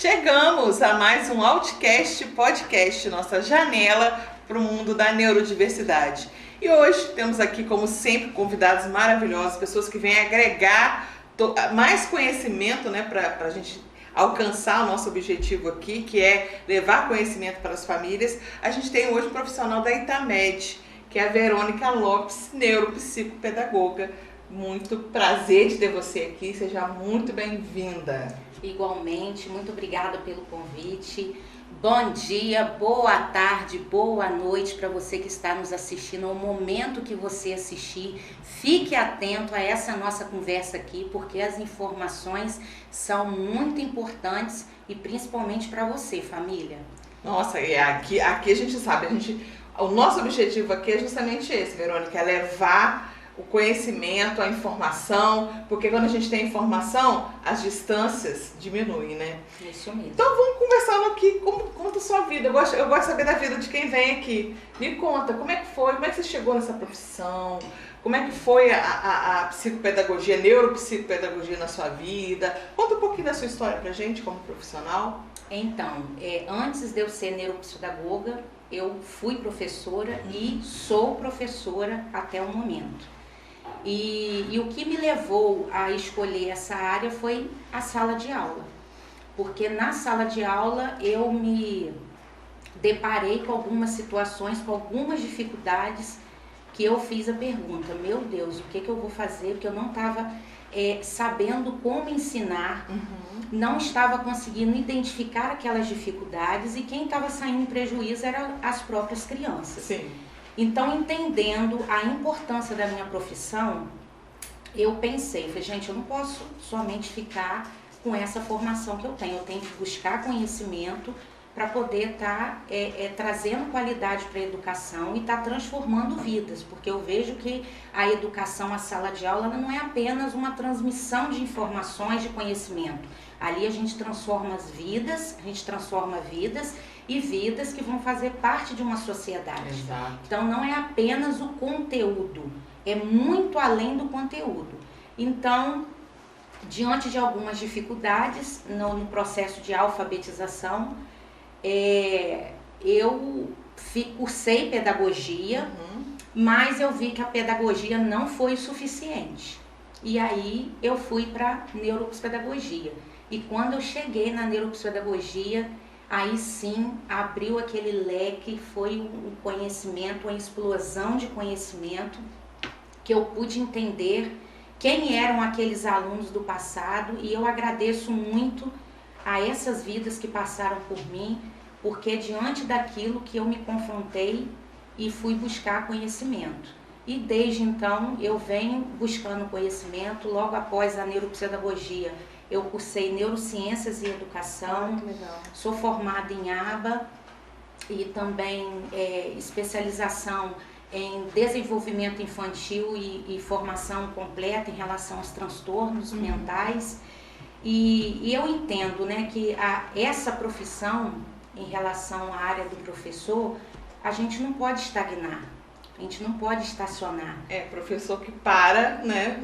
Chegamos a mais um Outcast Podcast, nossa janela para o mundo da neurodiversidade. E hoje temos aqui, como sempre, convidados maravilhosos, pessoas que vêm agregar mais conhecimento, né, para a gente alcançar o nosso objetivo aqui, que é levar conhecimento para as famílias. A gente tem hoje um profissional da Itamed, que é a Verônica Lopes, neuropsicopedagoga. Muito prazer de ter você aqui, seja muito bem-vinda. Igualmente, muito obrigada pelo convite. Bom dia, boa tarde, boa noite para você que está nos assistindo. Ao momento que você assistir, fique atento a essa nossa conversa aqui, porque as informações são muito importantes e principalmente para você, família. Nossa, e aqui a gente sabe, o nosso objetivo aqui é justamente esse, Verônica, é levar o conhecimento, a informação, porque quando a gente tem informação, as distâncias diminuem, né? Isso mesmo. Então vamos conversando aqui, conta a sua vida, eu gosto de saber da vida de quem vem aqui. Me conta, como é que foi, como é que você chegou nessa profissão, como é que foi a psicopedagogia, a neuropsicopedagogia na sua vida? Conta um pouquinho da sua história pra gente como profissional. Então, antes de eu ser neuropsicopedagoga, eu fui professora e sou professora até o momento. E o que me levou a escolher essa área foi a sala de aula. Porque na sala de aula eu me deparei com algumas situações, com algumas dificuldades, que eu fiz a pergunta, meu Deus, o que eu vou fazer? Porque eu não estava sabendo como ensinar, não estava conseguindo identificar aquelas dificuldades e quem estava saindo em prejuízo eram as próprias crianças. Sim. Então, entendendo a importância da minha profissão, eu pensei, falei, gente, eu não posso somente ficar com essa formação que eu tenho que buscar conhecimento para poder estar trazendo qualidade para a educação e estar transformando vidas, porque eu vejo que a educação, a sala de aula, ela não é apenas uma transmissão de informações, de conhecimento. Ali a gente transforma as vidas, e vidas que vão fazer parte de uma sociedade. Exato. Então não é apenas o conteúdo, é muito além do conteúdo. Então, diante de algumas dificuldades no processo de alfabetização, eu cursei pedagogia, mas eu vi que a pedagogia não foi o suficiente. E aí eu fui para neuropsicopedagogia. E quando eu cheguei na neuropsicopedagogia, aí sim abriu aquele leque, foi um conhecimento, uma explosão de conhecimento, que eu pude entender quem eram aqueles alunos do passado, e eu agradeço muito a essas vidas que passaram por mim, porque diante daquilo que eu me confrontei e fui buscar conhecimento. E desde então eu venho buscando conhecimento. Logo após a neuropsicopedagogia, eu cursei neurociências e educação, sou formada em ABA e também especialização em desenvolvimento infantil e formação completa em relação aos transtornos mentais. E eu entendo, né, que essa profissão, em relação à área do professor, a gente não pode estagnar. A gente não pode estacionar. Professor que para, né?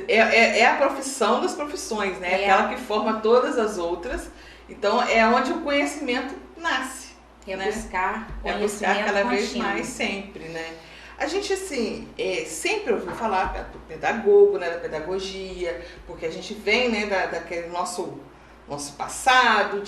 É a profissão das profissões, né? Aquela que forma todas as outras. Então, é onde o conhecimento nasce. Buscar conhecimento. É buscar cada vez mais sempre, né? A gente, assim, sempre ouviu falar do pedagogo, né? Da pedagogia, porque a gente vem, né? Daquele nosso passado,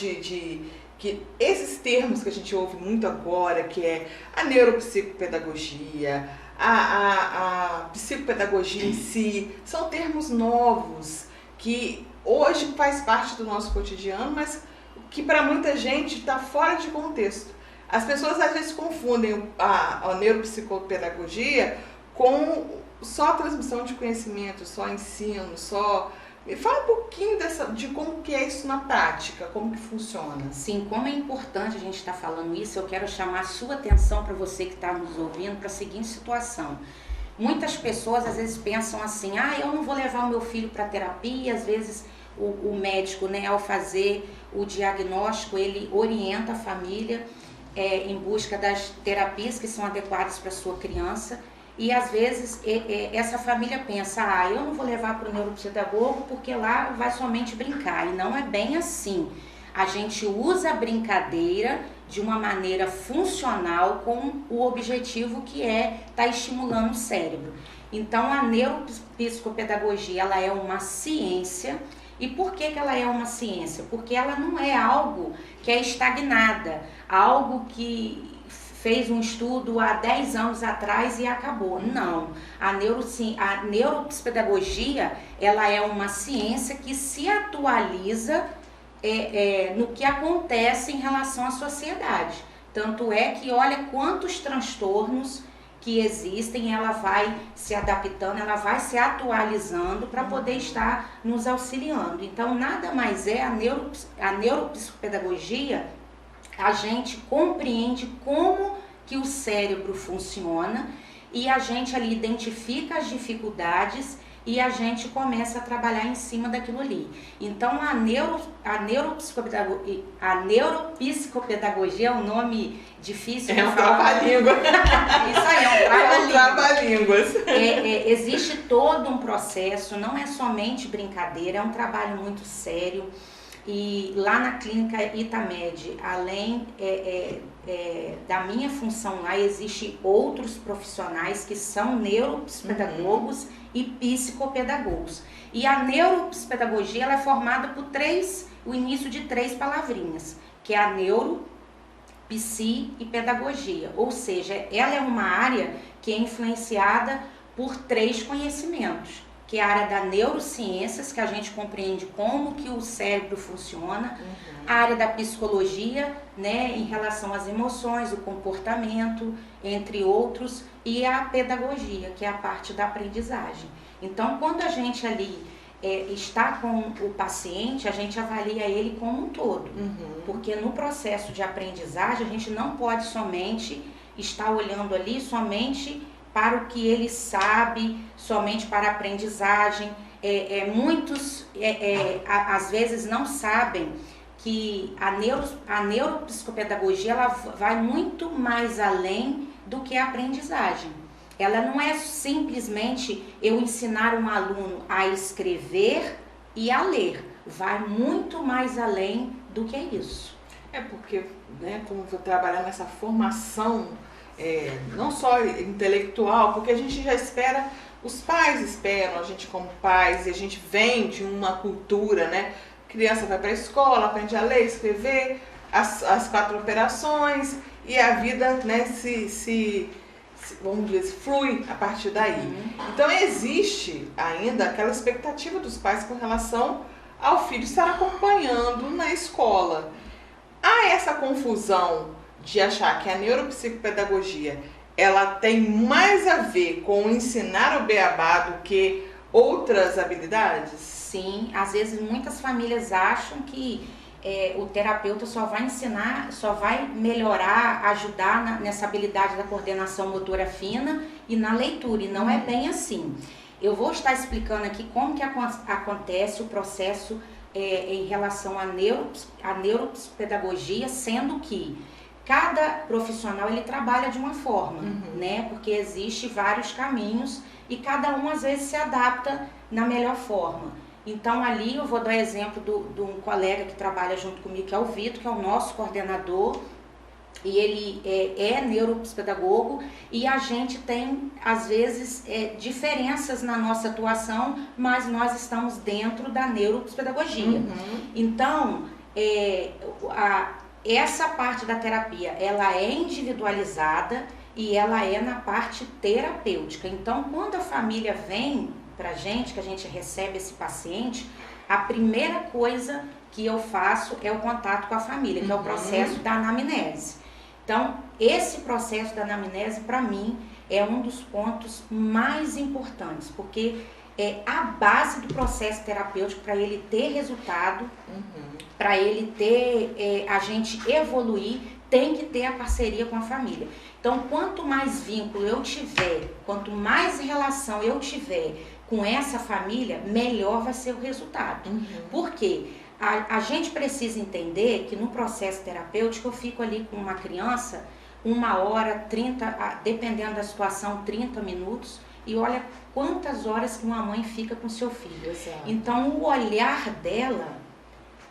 que esses termos que a gente ouve muito agora, que é a neuropsicopedagogia, a psicopedagogia em si, são termos novos que hoje faz parte do nosso cotidiano, mas que para muita gente está fora de contexto. As pessoas às vezes confundem a neuropsicopedagogia com só transmissão de conhecimento, só ensino, só... Me fala um pouquinho de como que é isso na prática, como que funciona. Sim, como é importante a gente estar falando isso, eu quero chamar a sua atenção para você que está nos ouvindo para a seguinte situação. Muitas pessoas às vezes pensam assim, eu não vou levar o meu filho para terapia, às vezes o médico, né, ao fazer o diagnóstico, ele orienta a família em busca das terapias que são adequadas para a sua criança. E às vezes essa família pensa, eu não vou levar para o neuropsicopedagogo porque lá vai somente brincar. E não é bem assim. a gente usa a brincadeira de uma maneira funcional com o objetivo que é estar estimulando o cérebro. Então, a neuropsicopedagogia, ela é uma ciência. E por que ela é uma ciência? Porque ela não é algo que é estagnada, algo que fez um estudo há 10 anos atrás e acabou. Não. A neuropsicopedagogia, ela é uma ciência que se atualiza no que acontece em relação à sociedade. Tanto é que olha quantos transtornos que existem, ela vai se adaptando, ela vai se atualizando para poder estar nos auxiliando. Então, nada mais é a neuropsicopedagogia, a gente compreende como que o cérebro funciona e a gente ali identifica as dificuldades e a gente começa a trabalhar em cima daquilo ali. Então, a neuropsicopedagogia é um nome difícil. É um trava-língua. Isso aí, é um trava-línguas. Existe todo um processo, não é somente brincadeira, é um trabalho muito sério. E lá na clínica Itamed, além da minha função lá, existem outros profissionais que são neuropsicopedagogos e psicopedagogos. E a neuropsicopedagogia, ela é formada por o início de 3 palavrinhas, que é a neuro, psi e pedagogia. Ou seja, ela é uma área que é influenciada por 3 conhecimentos, que é a área da neurociências, que a gente compreende como que o cérebro funciona, a área da psicologia, né, em relação às emoções, o comportamento, entre outros, e a pedagogia, que é a parte da aprendizagem. Então, quando a gente ali está com o paciente, a gente avalia ele como um todo, porque no processo de aprendizagem, a gente não pode somente estar olhando ali somente para o que ele sabe, somente para a aprendizagem. Muitos, às vezes, não sabem que a neuropsicopedagogia ela vai muito mais além do que a aprendizagem. Ela não é simplesmente eu ensinar um aluno a escrever e a ler. Vai muito mais além do que isso. Porque, né, como vou trabalhar nessa formação, não só intelectual, porque a gente já espera, os pais esperam a gente como pais, e a gente vem de uma cultura, né? Criança vai para a escola, aprende a ler, escrever, as 4 operações, e a vida, né, vamos dizer, flui a partir daí. Então existe ainda aquela expectativa dos pais com relação ao filho estar acompanhando na escola. Há essa confusão de achar que a neuropsicopedagogia ela tem mais a ver com ensinar o beabá do que outras habilidades? Sim, às vezes muitas famílias acham que o terapeuta só vai ensinar, só vai melhorar, ajudar nessa habilidade da coordenação motora fina e na leitura, e não é bem assim. Eu vou estar explicando aqui como que acontece o processo em relação à neuropsicopedagogia, sendo que cada profissional ele trabalha de uma forma, né? Porque existe vários caminhos e cada um às vezes se adapta na melhor forma. Então ali eu vou dar exemplo de um colega que trabalha junto comigo, que é o Vitor, que é o nosso coordenador, e ele é neuropsicopedagogo, e a gente tem às vezes diferenças na nossa atuação, mas nós estamos dentro da neuropsicopedagogia. Então essa parte da terapia, ela é individualizada e ela é na parte terapêutica. Então, quando a família vem pra gente, que a gente recebe esse paciente, a primeira coisa que eu faço é o contato com a família, que é o processo da anamnese. Então, esse processo da anamnese, para mim, é um dos pontos mais importantes, porque é a base do processo terapêutico para ele ter resultado, para ele ter, a gente evoluir, tem que ter a parceria com a família. Então, quanto mais vínculo eu tiver, quanto mais relação eu tiver com essa família, melhor vai ser o resultado. Por quê? A gente precisa entender que no processo terapêutico eu fico ali com uma criança 1 hora, 30, dependendo da situação, 30 minutos, e olha quantas horas que uma mãe fica com seu filho. Exato. Então o olhar dela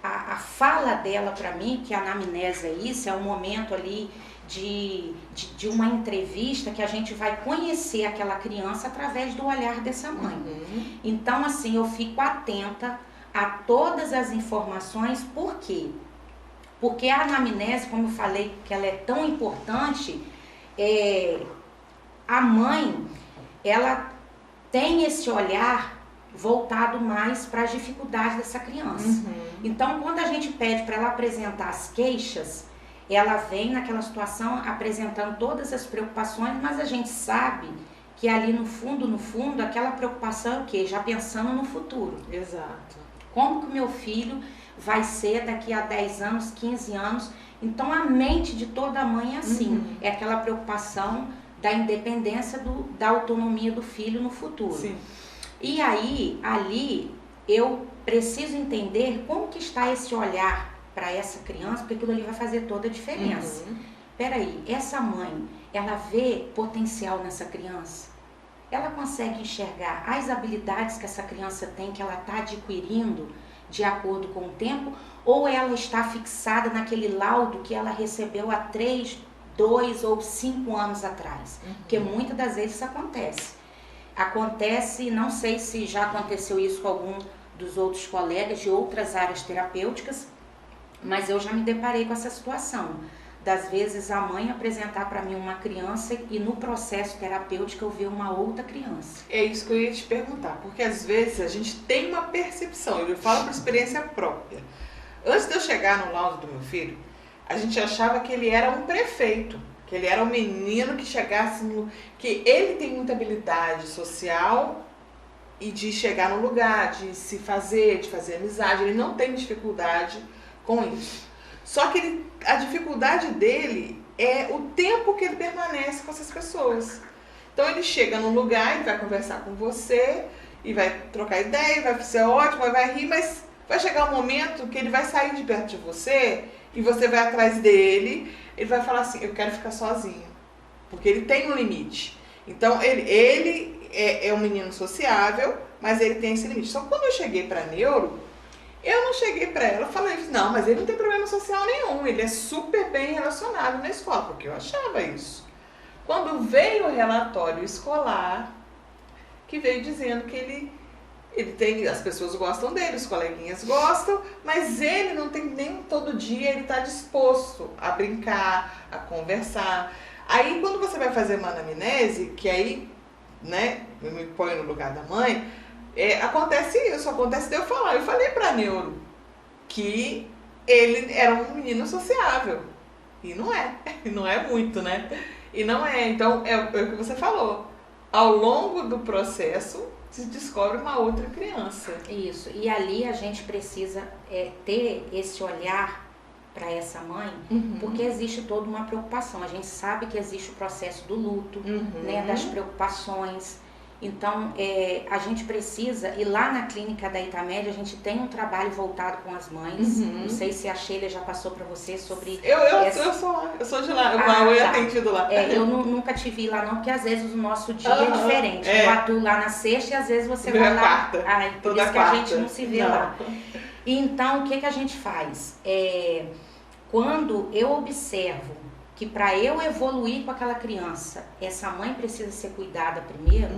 a fala dela para mim, que a anamnese é isso, é um momento ali de uma entrevista que a gente vai conhecer aquela criança através do olhar dessa mãe. Uhum. Então, assim, eu fico atenta a todas as informações. Por quê? Porque a anamnese, como eu falei, que ela é tão importante, a mãe, ela tem esse olhar voltado mais para as dificuldades dessa criança. Uhum. Então, quando a gente pede para ela apresentar as queixas, ela vem naquela situação apresentando todas as preocupações, mas a gente sabe que ali no fundo, aquela preocupação é o quê? Já pensando no futuro. Exato. Como que o meu filho vai ser daqui a 10 anos, 15 anos? Então, a mente de toda mãe é assim. Uhum. É aquela preocupação da independência, da autonomia do filho no futuro. Sim. E aí, ali, eu preciso entender como que está esse olhar para essa criança, porque aquilo ali vai fazer toda a diferença. Uhum. Peraí, essa mãe, ela vê potencial nessa criança? Ela consegue enxergar as habilidades que essa criança tem, que ela está adquirindo de acordo com o tempo? Ou ela está fixada naquele laudo que ela recebeu há 3, 2 ou 5 anos atrás? Uhum. Porque muitas das vezes isso acontece. Acontece, não sei se já aconteceu isso com algum dos outros colegas de outras áreas terapêuticas, mas eu já me deparei com essa situação. Das vezes a mãe apresentar para mim uma criança e no processo terapêutico eu ver uma outra criança. É isso que eu ia te perguntar, porque às vezes a gente tem uma percepção, eu falo por experiência própria. Antes de eu chegar no laudo do meu filho, a gente achava que ele era um prefeito, que ele era um menino que chegasse no... que ele tem muita habilidade social e de chegar no lugar, de se fazer, de fazer amizade, ele não tem dificuldade com isso. Só que a dificuldade dele é o tempo que ele permanece com essas pessoas. Então ele chega num lugar, ele vai conversar com você, e vai trocar ideia, vai ser ótimo, vai rir, mas vai chegar um momento que ele vai sair de perto de você, e você vai atrás dele, ele vai falar assim, eu quero ficar sozinho. Porque ele tem um limite. Então ele é um menino sociável, mas ele tem esse limite. Só que quando eu cheguei para neuro, eu não cheguei para ela e falei, não, mas ele não tem problema social nenhum, ele é super bem relacionado na escola, porque eu achava isso. Quando veio o relatório escolar, que veio dizendo que ele tem, as pessoas gostam dele, os coleguinhas gostam, mas ele não tem nem todo dia, ele está disposto a brincar, a conversar. Aí quando você vai fazer uma anamnese, que aí, né, eu me ponho no lugar da mãe, acontece isso, acontece de eu falar. Eu falei pra neuro que ele era um menino sociável. E não é muito, né? E não é. Então, é o que você falou. Ao longo do processo, se descobre uma outra criança. Isso. E ali a gente precisa ter esse olhar para essa mãe, porque existe toda uma preocupação. A gente sabe que existe o processo do luto, né, das preocupações. Então, a gente precisa, e lá na clínica da Itamed, a gente tem um trabalho voltado com as mães. Não sei se a Sheila já passou para você sobre... Eu sou de lá, eu atendido lá. Eu nunca te vi lá não, porque às vezes o nosso dia é diferente. Eu atuo lá na sexta e às vezes você vai lá... Quarta. Por isso que a gente não se vê lá. Então, o que a gente faz? Quando eu observo que para eu evoluir com aquela criança, essa mãe precisa ser cuidada primeiro,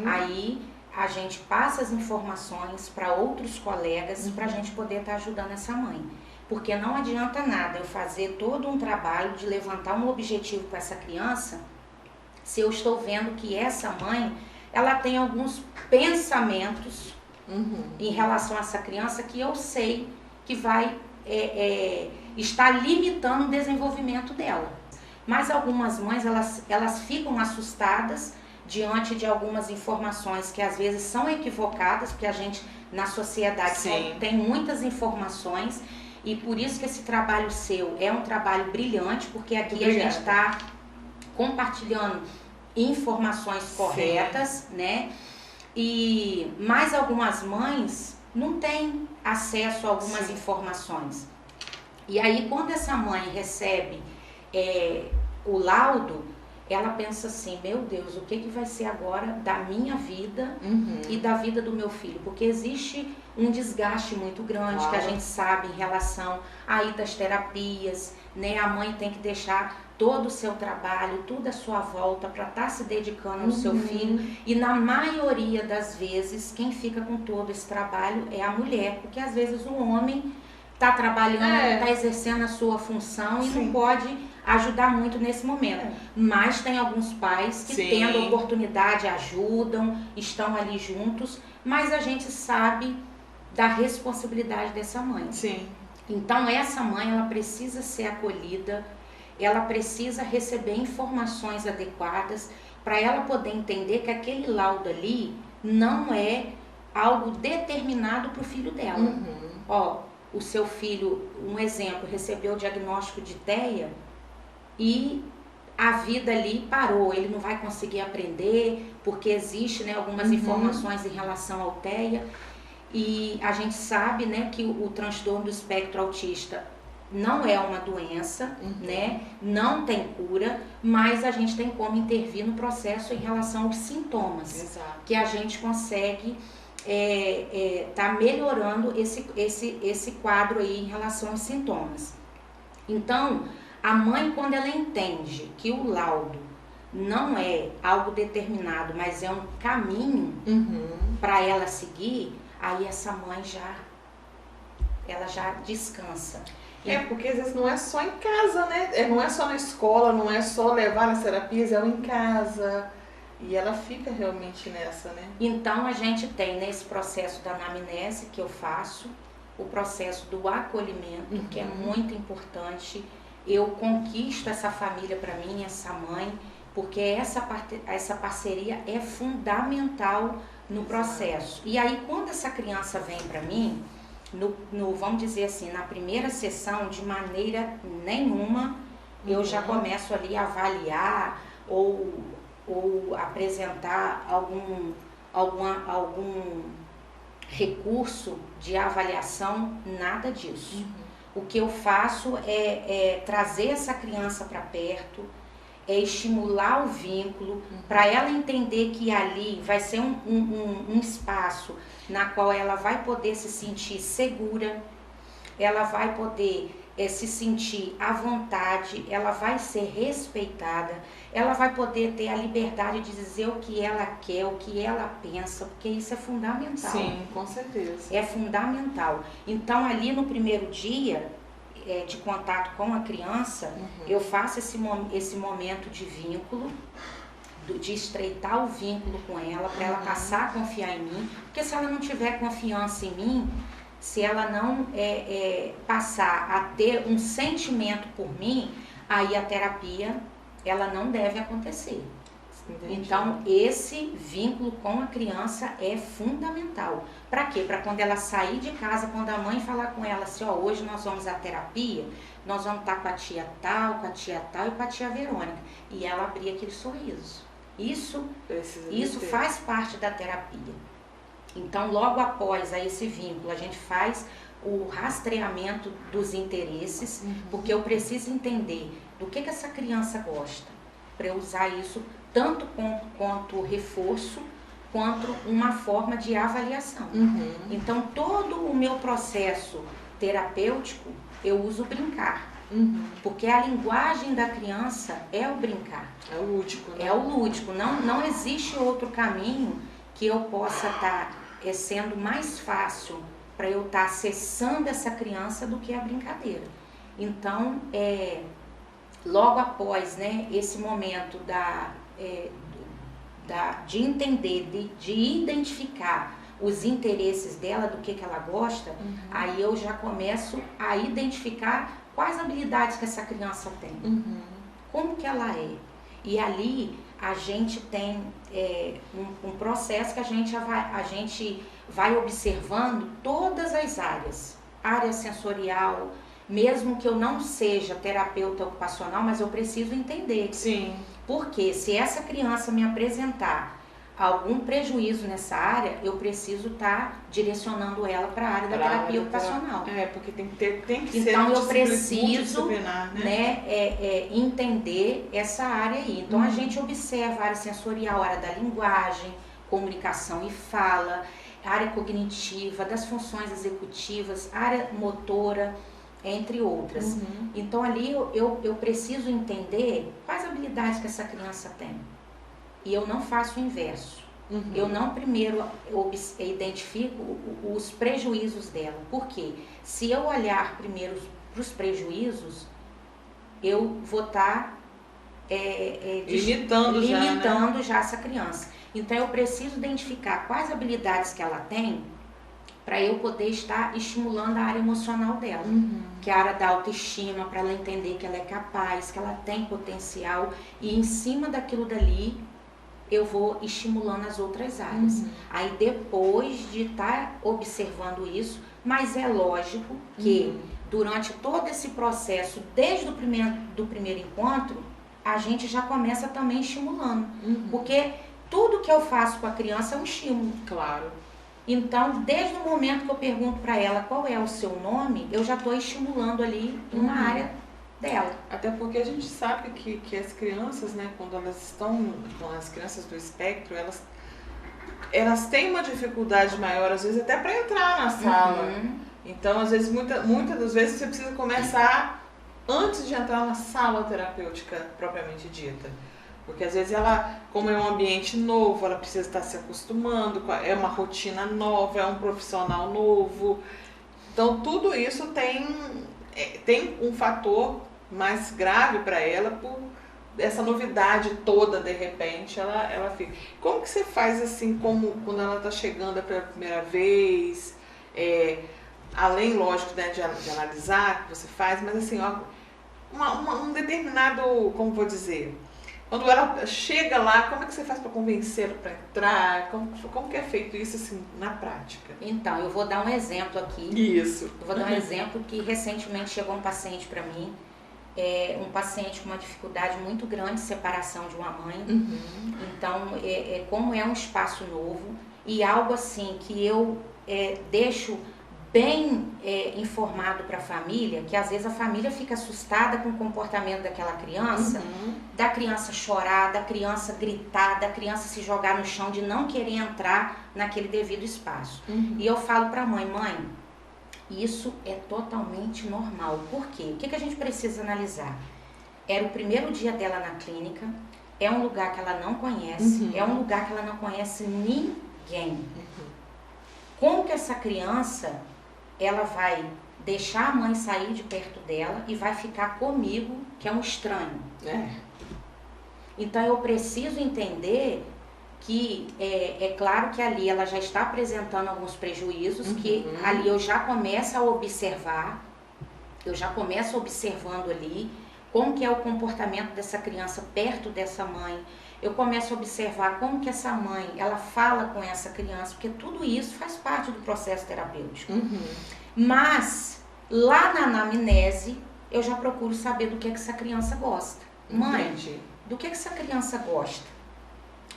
aí a gente passa as informações para outros colegas para a gente poder estar ajudando essa mãe. Porque não adianta nada eu fazer todo um trabalho de levantar um objetivo para essa criança, se eu estou vendo que essa mãe, ela tem alguns pensamentos em relação a essa criança que eu sei que vai estar limitando o desenvolvimento dela. Mas algumas mães, elas ficam assustadas diante de algumas informações que às vezes são equivocadas, porque a gente, na sociedade, tem muitas informações, e por isso que esse trabalho seu é um trabalho brilhante, porque aqui a gente está compartilhando informações corretas, né? E mais algumas mães não têm acesso a algumas informações. E aí, quando essa mãe recebe o laudo, ela pensa assim, meu Deus, o que vai ser agora da minha vida e da vida do meu filho? Porque existe um desgaste muito grande, que a gente sabe em relação aí das terapias, né? A mãe tem que deixar todo o seu trabalho, tudo à sua volta para estar se dedicando ao seu filho. E na maioria das vezes, quem fica com todo esse trabalho é a mulher, porque às vezes o homem está trabalhando, está exercendo a sua função e não pode ajudar muito nesse momento. Mas tem alguns pais que tendo a oportunidade ajudam, estão ali juntos, mas a gente sabe da responsabilidade dessa mãe. Sim. Então essa mãe, ela precisa ser acolhida, ela precisa receber informações adequadas para ela poder entender que aquele laudo ali não é algo determinado para o filho dela. Ó, o seu filho, um exemplo, recebeu o diagnóstico de TEA e a vida ali parou, ele não vai conseguir aprender, porque existe, né, algumas informações em relação ao TEA, e a gente sabe, né, que o transtorno do espectro autista não é uma doença, né, não tem cura, mas a gente tem como intervir no processo em relação aos sintomas, que a gente consegue tá melhorando esse quadro aí em relação aos sintomas. Então, a mãe, quando ela entende que o laudo não é algo determinado, mas é um caminho para ela seguir, aí essa mãe ela já descansa. Porque às vezes não é só em casa, né? Não é só na escola, não é só levar nas terapias, é em casa. E ela fica realmente nessa, né? Então a gente tem nesse processo da anamnese que eu faço, o processo do acolhimento, que é muito importante. Eu conquisto essa família para mim, essa mãe, porque essa parceria é fundamental no processo. E aí quando essa criança vem para mim, vamos dizer assim, na primeira sessão, de maneira nenhuma, eu já começo ali a avaliar ou apresentar algum recurso de avaliação, nada disso. O que eu faço é trazer essa criança para perto, é estimular o vínculo, para ela entender que ali vai ser um espaço na qual ela vai poder se sentir segura, ela vai poder se sentir à vontade, ela vai ser respeitada, ela vai poder ter a liberdade de dizer o que ela quer, o que ela pensa, porque isso é fundamental. Sim, com certeza. É fundamental. Então, ali no primeiro dia de contato com a criança, eu faço esse momento de vínculo, de estreitar o vínculo com ela, para ela passar a confiar em mim, porque se ela não tiver confiança em mim, se ela não passar a ter um sentimento por mim, aí a terapia ela não deve acontecer. Entendi. Então, esse vínculo com a criança é fundamental. Para quê? Para quando ela sair de casa, quando a mãe falar com ela assim, hoje nós vamos à terapia, nós vamos estar com a tia tal e com a tia Verônica. E ela abrir aquele sorriso. Isso faz parte da terapia. Então, logo após esse vínculo, a gente faz o rastreamento dos interesses, porque eu preciso entender do que essa criança gosta, para eu usar isso tanto quanto reforço, quanto uma forma de avaliação. Então, todo o meu processo terapêutico, eu uso brincar. Porque a linguagem da criança é o brincar. É o lúdico, né? É o lúdico. Não existe outro caminho que eu possa estar sendo mais fácil para eu estar acessando essa criança do que a brincadeira. Então, logo após, né, esse momento de entender, de identificar os interesses dela, do que ela gosta, aí eu já começo a identificar quais habilidades que essa criança tem, como que ela é. E ali a gente tem um processo que a gente vai observando todas as áreas, área sensorial, mesmo que eu não seja terapeuta ocupacional, mas eu preciso entender. Sim. Porque se essa criança me apresentar algum prejuízo nessa área, eu preciso estar direcionando ela para a área da terapia ocupacional. Porque tem que ser então eu preciso, né? entender essa área aí. Então a gente observa a área sensorial, a área da linguagem, comunicação e fala, a área cognitiva, das funções executivas, área motora, entre outras. Então ali eu preciso entender quais habilidades que essa criança tem. E eu não faço o inverso. Eu não primeiro identifico os prejuízos dela. Por quê? Se eu olhar primeiro para os prejuízos, eu vou estar limitando já essa criança. Então eu preciso identificar quais habilidades que ela tem para eu poder estar estimulando a área emocional dela, que é a área da autoestima, para ela entender que ela é capaz, que ela tem potencial, e em cima daquilo dali eu vou estimulando as outras áreas. Aí depois de estar observando isso, mas é lógico que durante todo esse processo, desde o primeiro encontro, a gente já começa também estimulando. Porque tudo que eu faço com a criança é um estímulo. Claro. Então, desde o momento que eu pergunto para ela qual é o seu nome, eu já estou estimulando ali uma área dela. Até porque a gente sabe que as crianças, né, quando elas estão, as crianças do espectro, elas têm uma dificuldade maior, às vezes até para entrar na sala. Então, às vezes, muitas das vezes você precisa começar antes de entrar na sala terapêutica propriamente dita. Porque às vezes ela, como é um ambiente novo, ela precisa estar se acostumando, é uma rotina nova, é um profissional novo. Então tudo isso tem um fator mais grave para ela por essa novidade toda, de repente, ela fica. Como que você faz assim, quando ela está chegando pela primeira vez, além, lógico, né, de analisar o que você faz, mas assim, um determinado, como vou dizer... Quando ela chega lá, como é que você faz para convencê-la para entrar? Como que é feito isso assim, na prática? Então, eu vou dar um exemplo aqui. Isso. Eu vou dar um exemplo que recentemente chegou um paciente para mim, um paciente com uma dificuldade muito grande de separação de uma mãe. Então, como é um espaço novo e algo assim que eu deixo bem informado para a família, que às vezes a família fica assustada com o comportamento daquela criança, da criança chorar, da criança gritar, da criança se jogar no chão, de não querer entrar naquele devido espaço. E eu falo para a mãe, isso é totalmente normal. Por quê? O que a gente precisa analisar? Era o primeiro dia dela na clínica, é um lugar que ela não conhece, é um lugar que ela não conhece ninguém. Como que essa criança... ela vai deixar a mãe sair de perto dela e vai ficar comigo, que é um estranho. Então eu preciso entender que é claro que ali ela já está apresentando alguns prejuízos, que ali eu já começo a observar, eu já começo observando ali como que é o comportamento dessa criança perto dessa mãe. Eu começo a observar como que essa mãe, ela fala com essa criança, porque tudo isso faz parte do processo terapêutico. Mas, lá na anamnese, eu já procuro saber do que essa criança gosta. Mãe, do que essa criança gosta?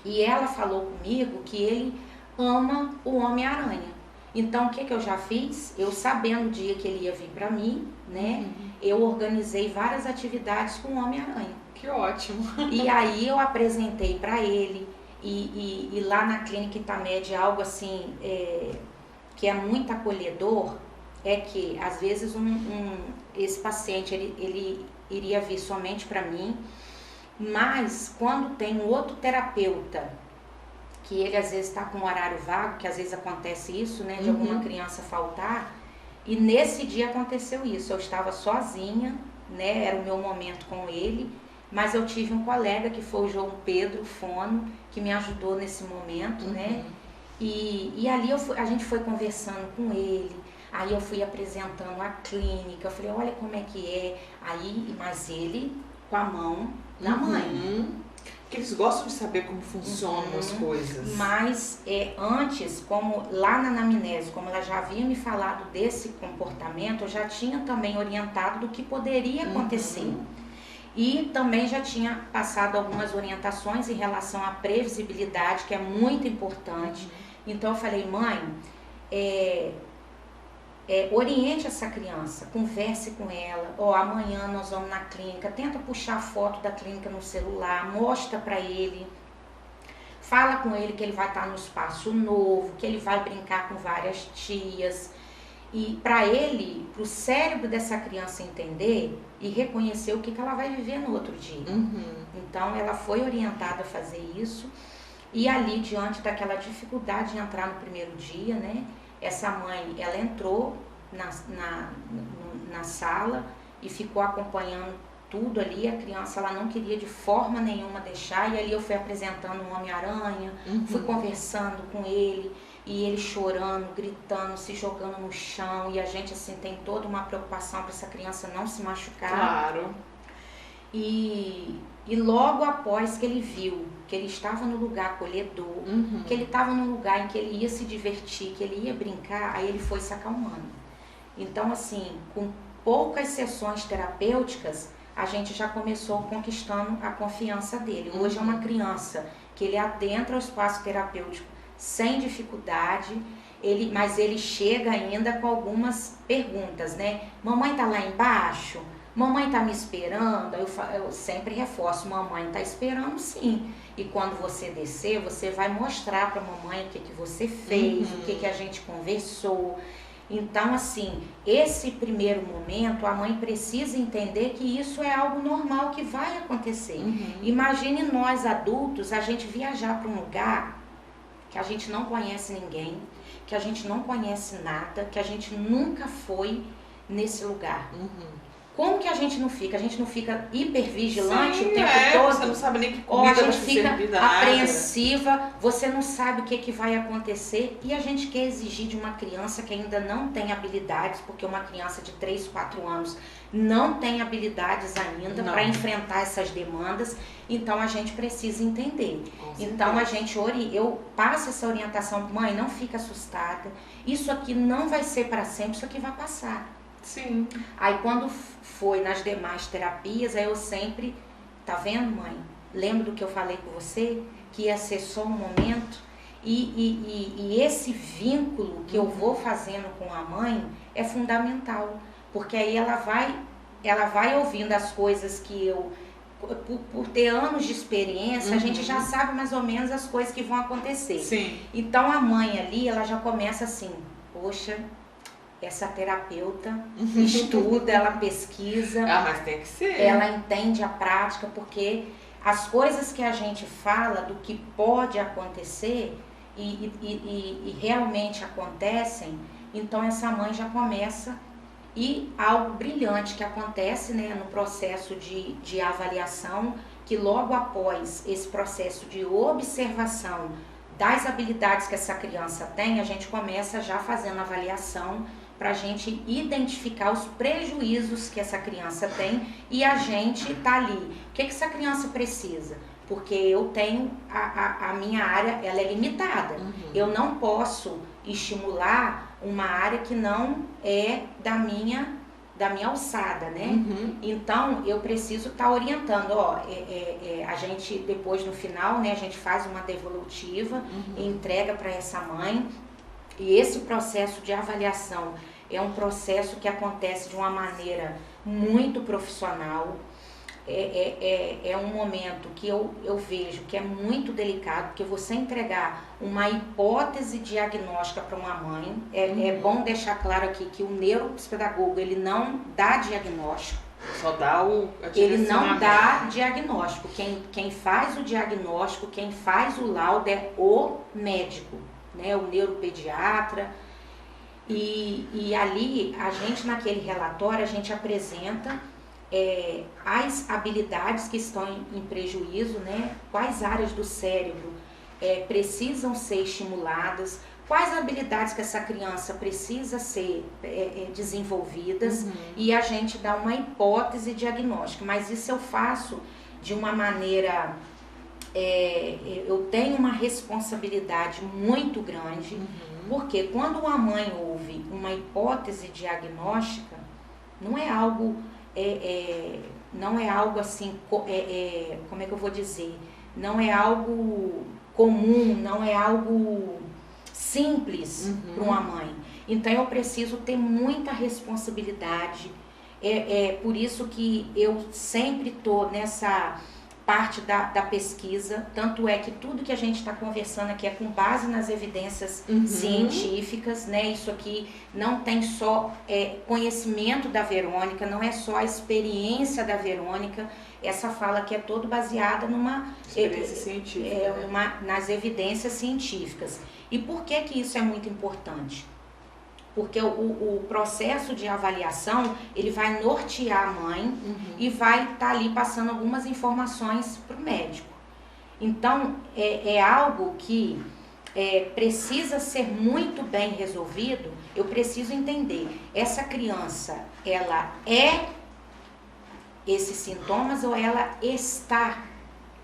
E ela falou comigo que ele ama o Homem-Aranha. Então, o que eu já fiz? Eu sabendo o dia que ele ia vir para mim, né? Eu organizei várias atividades com o Homem-Aranha. Que ótimo! E aí eu apresentei para ele, e lá na Clínica Itamed, algo assim, que é muito acolhedor, é que às vezes esse paciente ele iria vir somente para mim, mas quando tem um outro terapeuta, que ele às vezes está com um horário vago, que às vezes acontece isso, né, de alguma criança faltar, e nesse dia aconteceu isso, eu estava sozinha, né, era o meu momento com ele, mas eu tive um colega que foi o João Pedro Fono, que me ajudou nesse momento, né, e ali a gente foi conversando com ele, aí eu fui apresentando a clínica, eu falei, olha como é que é, mas ele com a mão na mãe. Porque eles gostam de saber como funcionam as coisas. Mas antes, como lá na anamnese, como ela já havia me falado desse comportamento, eu já tinha também orientado do que poderia acontecer. E também já tinha passado algumas orientações em relação à previsibilidade, que é muito importante. Então eu falei, mãe, oriente essa criança, converse com ela. Amanhã nós vamos na clínica, tenta puxar a foto da clínica no celular, mostra para ele. Fala com ele que ele vai estar no espaço novo, que ele vai brincar com várias tias. E para ele, para o cérebro dessa criança entender e reconhecer o que ela vai viver no outro dia. Então ela foi orientada a fazer isso. E ali, diante daquela dificuldade de entrar no primeiro dia, né? Essa mãe, ela entrou na sala e ficou acompanhando tudo ali. A criança, ela não queria de forma nenhuma deixar. E ali eu fui apresentando um Homem-Aranha, fui conversando com ele. E ele chorando, gritando, se jogando no chão. E a gente, assim, tem toda uma preocupação para essa criança não se machucar. Claro. E logo após que ele viu que ele estava no lugar acolhedor, que ele estava num lugar em que ele ia se divertir, que ele ia brincar, aí ele foi se acalmando. Então, assim, com poucas sessões terapêuticas, a gente já começou conquistando a confiança dele. Hoje é uma criança que ele adentra o espaço terapêutico sem dificuldade, mas ele chega ainda com algumas perguntas, né? Mamãe tá lá embaixo? Mamãe tá me esperando? Eu sempre reforço, mamãe tá esperando sim. E quando você descer, você vai mostrar pra mamãe o que você fez, o que a gente conversou. Então, assim, esse primeiro momento, a mãe precisa entender que isso é algo normal que vai acontecer. Imagine nós adultos, a gente viajar para um lugar que a gente não conhece ninguém, que a gente não conhece nada, que a gente nunca foi nesse lugar. Como que a gente não fica? A gente não fica hipervigilante o tempo todo? Você não sabe nem que Ou a comida gente vai fica ser apreensiva, você não sabe o que vai acontecer. E a gente quer exigir de uma criança que ainda não tem habilidades, porque uma criança de 3, 4 anos não tem habilidades ainda para enfrentar essas demandas. Então a gente precisa entender. Então eu passo essa orientação, mãe, não fica assustada. Isso aqui não vai ser para sempre, isso aqui vai passar. Sim. Aí quando foi nas demais terapias, aí eu sempre, tá vendo, mãe? Lembra do que eu falei com você? Que ia ser só um momento? E esse vínculo que eu vou fazendo com a mãe é fundamental. Porque aí ela vai ouvindo as coisas que eu, por ter anos de experiência, a gente já sabe mais ou menos as coisas que vão acontecer. Sim. Então a mãe ali, ela já começa assim, poxa, essa terapeuta estuda, ela pesquisa, mas tem que ser. Ela entende a prática, porque as coisas que a gente fala do que pode acontecer e realmente acontecem, então essa mãe já começa. E algo brilhante que acontece, né, no processo de avaliação, que logo após esse processo de observação das habilidades que essa criança tem, a gente começa já fazendo avaliação para a gente identificar os prejuízos que essa criança tem e a gente tá ali. O que essa criança precisa? Porque eu tenho, a minha área, ela é limitada. Eu não posso estimular uma área que não é da minha alçada, né? Então, eu preciso estar orientando, a gente, depois no final, né, a gente faz uma devolutiva e entrega para essa mãe. E esse processo de avaliação é um processo que acontece de uma maneira muito profissional. É um momento que eu vejo que é muito delicado, porque você entregar uma hipótese diagnóstica para uma mãe, é bom deixar claro aqui que o neuropsicopedagogo, ele não dá diagnóstico. Só dá ele não dá diagnóstico. Quem faz o diagnóstico, quem faz o laudo é o médico, né? O neuropediatra. E ali, a gente naquele relatório, a gente apresenta as habilidades que estão em prejuízo, né? Quais áreas do cérebro precisam ser estimuladas, quais habilidades que essa criança precisa ser desenvolvidas, e a gente dá uma hipótese diagnóstica. Mas isso eu faço de uma maneira, eu tenho uma responsabilidade muito grande, porque quando uma mãe ouve uma hipótese diagnóstica, não é algo não é algo assim, como é que eu vou dizer? Não é algo comum, não é algo simples para uma mãe. Então eu preciso ter muita responsabilidade. É por isso que eu sempre estou nessa parte da pesquisa, tanto é que tudo que a gente está conversando aqui é com base nas evidências científicas, né? Isso aqui não tem só conhecimento da Verônica, não é só a experiência da Verônica, essa fala aqui é toda baseada numa experiência científica, nas evidências científicas. E por que isso é muito importante? Porque o processo de avaliação, ele vai nortear a mãe e vai estar ali passando algumas informações para o médico. Então, é algo que precisa ser muito bem resolvido. Eu preciso entender, essa criança, ela é esses sintomas ou ela está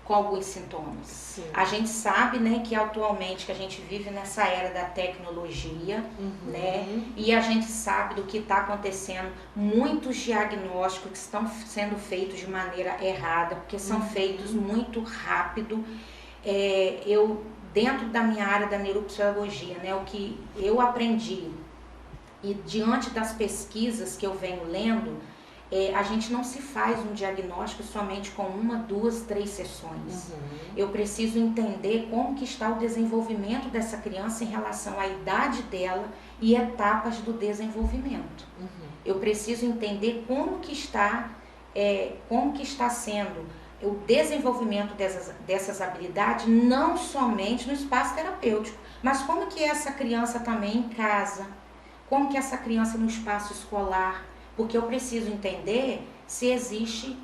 com alguns sintomas? Sim. A gente sabe, né, que atualmente que a gente vive nessa era da tecnologia, né, e a gente sabe do que está acontecendo, muitos diagnósticos que estão sendo feitos de maneira errada, porque são feitos muito rápido. Eu, dentro da minha área da neuropsicologia, né, o que eu aprendi e diante das pesquisas que eu venho lendo, a gente não se faz um diagnóstico somente com 1, 2, 3 sessões. Eu preciso entender como que está o desenvolvimento dessa criança em relação à idade dela e etapas do desenvolvimento. Eu preciso entender como que está sendo o desenvolvimento dessas habilidades, não somente no espaço terapêutico, mas como que essa criança também em casa, como que essa criança no espaço escolar. Porque eu preciso entender se existe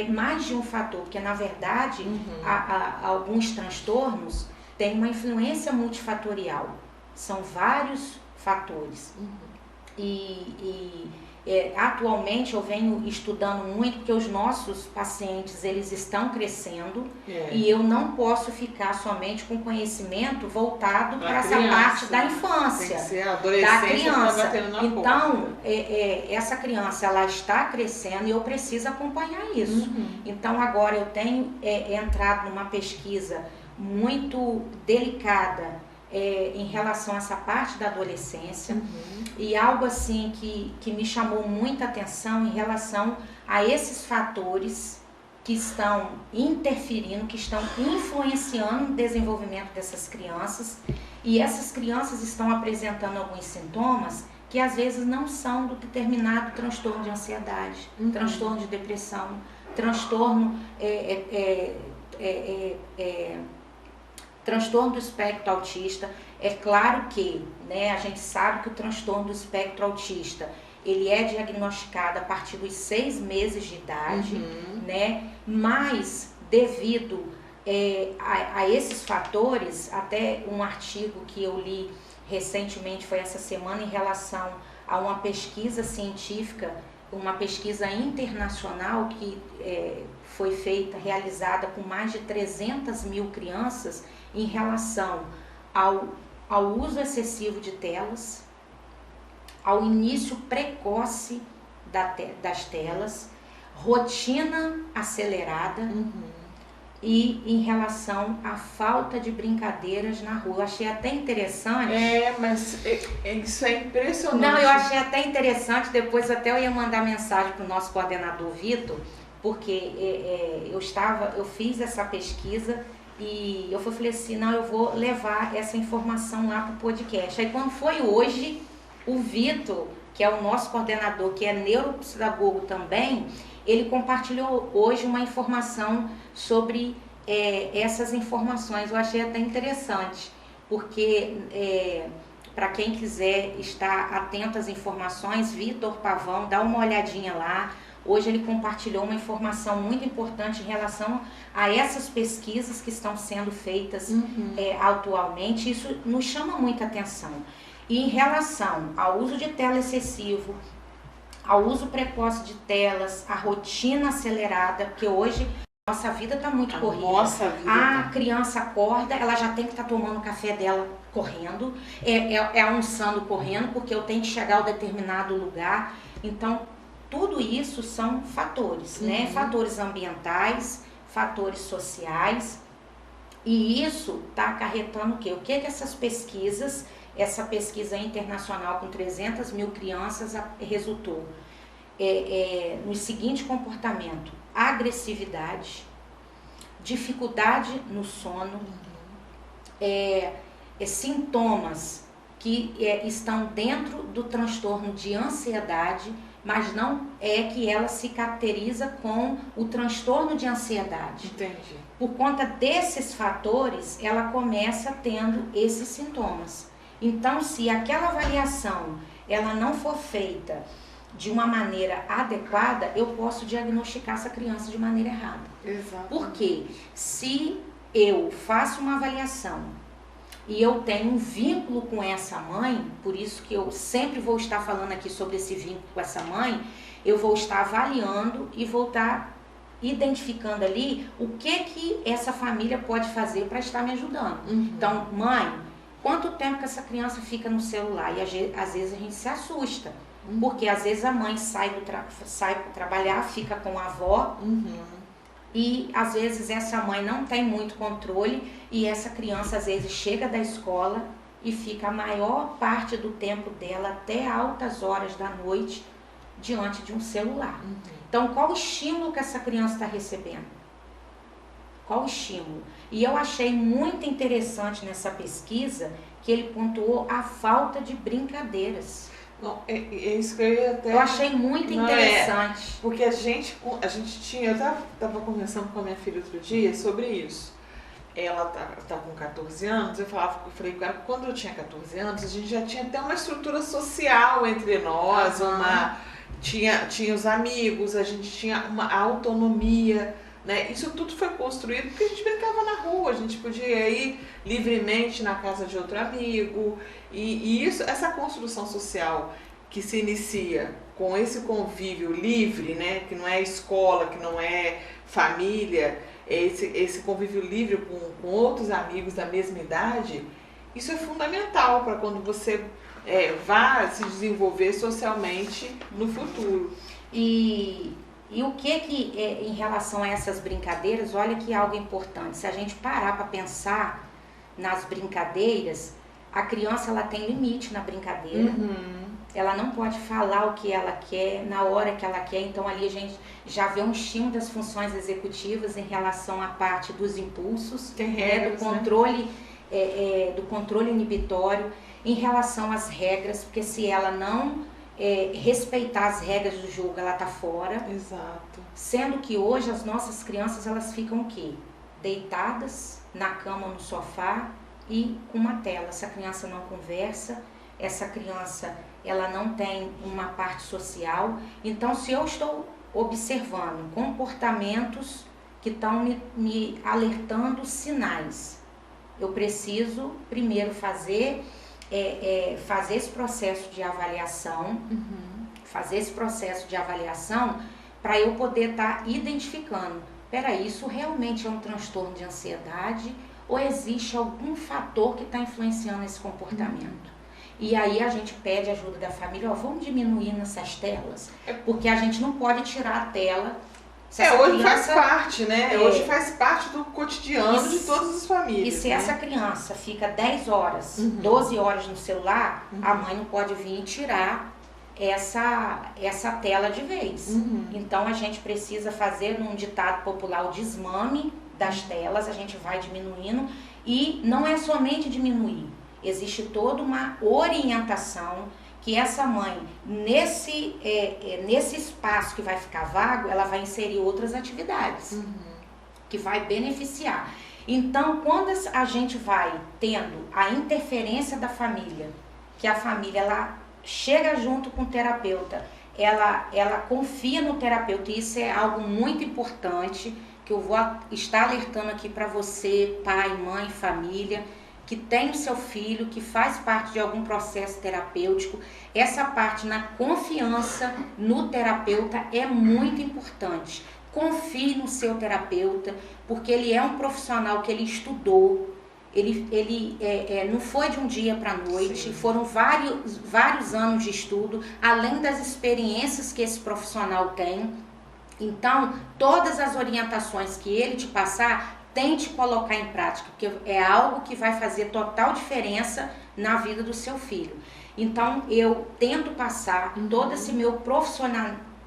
mais de um fator, porque na verdade alguns transtornos têm uma influência multifatorial, são vários fatores. Atualmente eu venho estudando muito, porque os nossos pacientes, eles estão crescendo e eu não posso ficar somente com conhecimento voltado para essa parte da infância, tem que ser a adolescência, da criança. Então, essa criança, ela está crescendo e eu preciso acompanhar isso. Então, agora eu tenho entrado numa pesquisa muito delicada em relação a essa parte da adolescência e algo assim que me chamou muita atenção em relação a esses fatores que estão interferindo, que estão influenciando o desenvolvimento dessas crianças, e essas crianças estão apresentando alguns sintomas que às vezes não são do determinado transtorno de ansiedade, transtorno de depressão, transtorno transtorno do espectro autista. É claro que, né, a gente sabe que o transtorno do espectro autista, ele é diagnosticado a partir dos 6 meses de idade, né, mas devido a esses fatores, até um artigo que eu li recentemente, foi essa semana, em relação a uma pesquisa científica, uma pesquisa internacional que foi realizada com mais de 300 mil crianças em relação ao uso excessivo de telas, ao início precoce das telas, rotina acelerada e em relação à falta de brincadeiras na rua. Eu achei até interessante. Mas isso é impressionante. Não, eu achei até interessante, depois até eu ia mandar mensagem para o nosso coordenador Vitor, porque eu fiz essa pesquisa e eu falei assim, não, eu vou levar essa informação lá para o podcast. Aí quando foi hoje, o Vitor, que é o nosso coordenador, que é neuropsicopedagogo também, ele compartilhou hoje uma informação sobre essas informações. Eu achei até interessante, porque para quem quiser estar atento às informações, Vitor Pavão, dá uma olhadinha lá. Hoje ele compartilhou uma informação muito importante em relação a essas pesquisas que estão sendo feitas atualmente. Isso nos chama muita atenção. E em relação ao uso de tela excessivo, ao uso precoce de telas, a rotina acelerada, porque hoje nossa vida está muito corrida. A criança acorda, ela já tem que estar tomando o café dela correndo, almoçando correndo, porque eu tenho que chegar a um determinado lugar. Então, tudo isso são fatores, né? Fatores ambientais, fatores sociais, e isso está acarretando o quê? O que essas pesquisas, essa pesquisa internacional com 300 mil crianças resultou? No seguinte comportamento: agressividade, dificuldade no sono, sintomas que estão dentro do transtorno de ansiedade, mas não é que ela se caracteriza com o transtorno de ansiedade. Entendi. Por conta desses fatores, ela começa tendo esses sintomas. Então, se aquela avaliação ela não for feita de uma maneira adequada, eu posso diagnosticar essa criança de maneira errada. Exato. Porque se eu faço uma avaliação e eu tenho um vínculo com essa mãe, por isso que eu sempre vou estar falando aqui sobre esse vínculo com essa mãe, eu vou estar avaliando e vou estar identificando ali o que essa família pode fazer para estar me ajudando. Então, mãe, quanto tempo que essa criança fica no celular? E às vezes a gente se assusta, porque às vezes a mãe sai para trabalhar, fica com a avó, e às vezes essa mãe não tem muito controle e essa criança às vezes chega da escola e fica a maior parte do tempo dela até altas horas da noite diante de um celular. Então, qual o estímulo que essa criança está recebendo? Qual o estímulo? E eu achei muito interessante nessa pesquisa que ele pontuou a falta de brincadeiras. Não, é isso que eu ia até... Eu achei muito interessante. Porque a gente tinha... Eu estava conversando com a minha filha outro dia sobre isso. Ela tá com 14 anos, eu falei com ela que quando eu tinha 14 anos, a gente já tinha até uma estrutura social entre nós, tinha os amigos, a gente tinha uma autonomia, né? Isso tudo foi construído porque a gente brincava na rua, a gente podia ir livremente na casa de outro amigo, e essa construção social que se inicia com esse convívio livre, né? Que não é escola, que não é família, esse convívio livre com outros amigos da mesma idade, isso é fundamental para quando você vá se desenvolver socialmente no futuro. E o que em relação a essas brincadeiras, olha que algo importante, se a gente parar para pensar nas brincadeiras, a criança ela tem limite na brincadeira, ela não pode falar o que ela quer, na hora que ela quer, então ali a gente já vê um estímulo das funções executivas em relação à parte dos impulsos, regras, do controle, do controle inibitório, em relação às regras, porque se ela não respeitar as regras do jogo, ela tá fora. Exato. Sendo que hoje as nossas crianças, elas ficam o quê? Deitadas na cama ou no sofá e com uma tela. Essa criança não conversa, essa criança ela não tem uma parte social. Então, se eu estou observando comportamentos que estão me alertando sinais, eu preciso primeiro fazer esse processo de avaliação, para eu poder estar identificando, peraí, isso realmente é um transtorno de ansiedade ou existe algum fator que está influenciando esse comportamento? E aí a gente pede ajuda da família, vamos diminuir nessas telas, porque a gente não pode tirar a tela. Hoje faz parte, né? Hoje faz parte do cotidiano de todas as famílias. E se essa criança fica 10 horas, 12 horas no celular, a mãe não pode vir e tirar essa tela de vez. Então a gente precisa fazer, num ditado popular, o desmame das telas, a gente vai diminuindo, e não é somente diminuir, existe toda uma orientação que essa mãe, nesse espaço que vai ficar vago, ela vai inserir outras atividades que vai beneficiar. Então, quando a gente vai tendo a interferência da família, que a família ela chega junto com o terapeuta, ela confia no terapeuta, e isso é algo muito importante, que eu vou estar alertando aqui para você, pai, mãe, família, que tem o seu filho, que faz parte de algum processo terapêutico. Essa parte na confiança no terapeuta é muito importante. Confie no seu terapeuta, porque ele é um profissional que ele estudou, não foi de um dia para a noite, Sim. foram vários anos de estudo, além das experiências que esse profissional tem. Então, todas as orientações que ele te passar, tente colocar em prática, porque é algo que vai fazer total diferença na vida do seu filho. Então, eu tento passar todo esse meu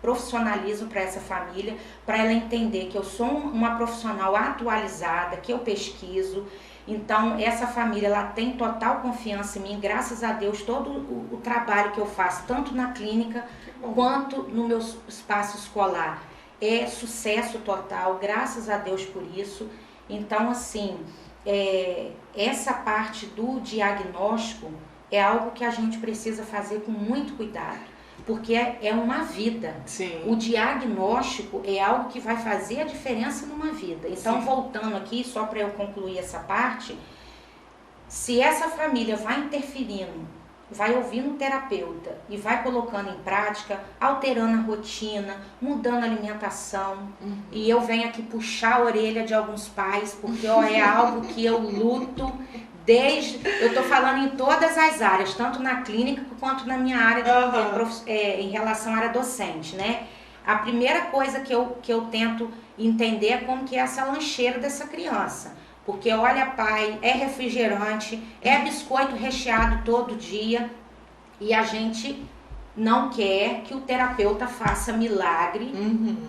profissionalismo para essa família, para ela entender que eu sou uma profissional atualizada, que eu pesquiso. Então, essa família, ela tem total confiança em mim, graças a Deus, todo o trabalho que eu faço, tanto na clínica quanto no meu espaço escolar, é sucesso total, graças a Deus por isso. Então, assim, essa parte do diagnóstico é algo que a gente precisa fazer com muito cuidado, porque é uma vida. Sim. O diagnóstico é algo que vai fazer a diferença numa vida. Então, Sim. voltando aqui, só para eu concluir essa parte, se essa família vai interferindo, vai ouvindo o terapeuta e vai colocando em prática, alterando a rotina, mudando a alimentação, e eu venho aqui puxar a orelha de alguns pais, porque é algo que eu luto eu tô falando em todas as áreas, tanto na clínica quanto na minha área em relação à área docente, né? A primeira coisa que eu tento entender é como que é essa lancheira dessa criança. Porque olha, pai, é refrigerante, é biscoito recheado todo dia, e a gente não quer que o terapeuta faça milagre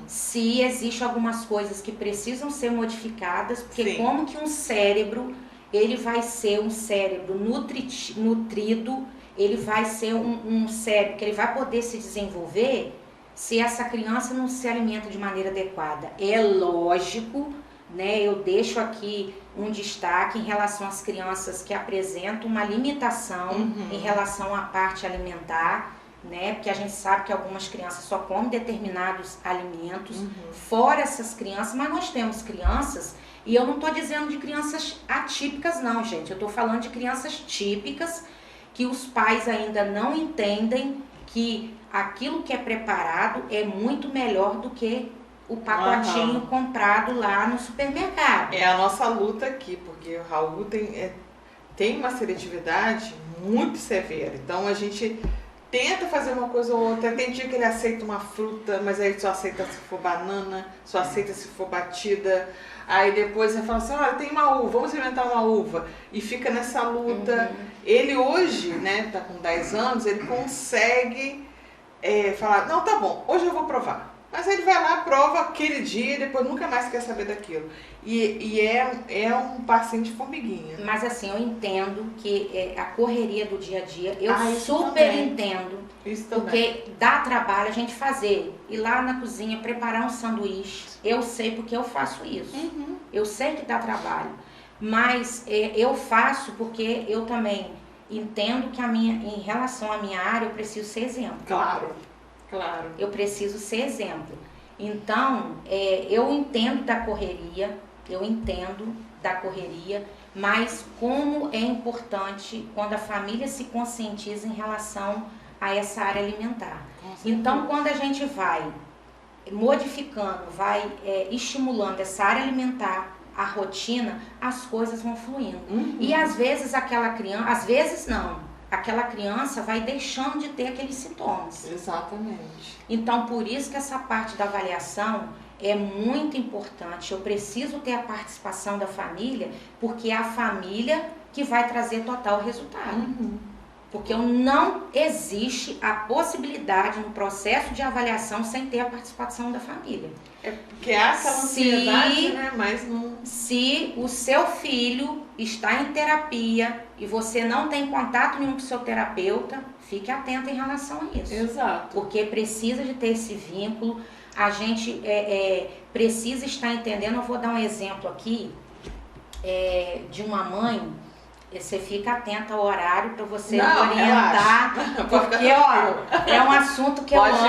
se existem algumas coisas que precisam ser modificadas, porque Sim. como que um cérebro, ele vai ser um cérebro nutrido, ele vai ser um cérebro que ele vai poder se desenvolver se essa criança não se alimenta de maneira adequada. É lógico, né? Eu deixo aqui um destaque em relação às crianças que apresentam uma limitação em relação à parte alimentar, né? Porque a gente sabe que algumas crianças só comem determinados alimentos, fora essas crianças, mas nós temos crianças, e eu não estou dizendo de crianças atípicas não, gente, eu estou falando de crianças típicas, que os pais ainda não entendem que aquilo que é preparado é muito melhor do que o pacotinho comprado lá no supermercado. É a nossa luta aqui, porque o Raul tem uma seletividade muito severa. Então a gente tenta fazer uma coisa ou outra. Tem dia que ele aceita uma fruta, mas aí ele só aceita se for banana, só aceita se for batida. Aí depois ele fala assim, olha, tem uma uva, vamos inventar uma uva. E fica nessa luta. Ele hoje, né, tá com 10 anos, ele consegue falar, não, tá bom, hoje eu vou provar. Mas aí ele vai lá, prova aquele dia e depois nunca mais quer saber daquilo. E é um passinho de formiguinha. Mas assim, eu entendo que a correria do dia a dia, eu super também. entendo. Isso porque também. dá trabalho a gente fazer. Ir lá na cozinha, preparar um sanduíche. Eu sei porque eu faço isso. Eu sei que dá trabalho. Mas eu faço porque eu também entendo que em relação à minha área, eu preciso ser exemplo. Claro. Eu preciso ser exemplo. Então, eu entendo da correria, mas como é importante quando a família se conscientiza em relação a essa área alimentar. Então, quando a gente vai modificando, vai estimulando essa área alimentar, a rotina, as coisas vão fluindo. E às vezes aquela criança vai deixando de ter aqueles sintomas. Exatamente. Então, por isso que essa parte da avaliação é muito importante. Eu preciso ter a participação da família, porque é a família que vai trazer total resultado. Porque não existe a possibilidade no processo de avaliação sem ter a participação da família. É porque há aquela ansiedade, né? Mas não... Se o seu filho está em terapia e você não tem contato nenhum com o seu terapeuta, fique atento em relação a isso. Exato. Porque precisa de ter esse vínculo, a gente precisa estar entendendo. Eu vou dar um exemplo aqui de uma mãe. Você fica atenta ao horário para você orientar, porque é um assunto que eu amo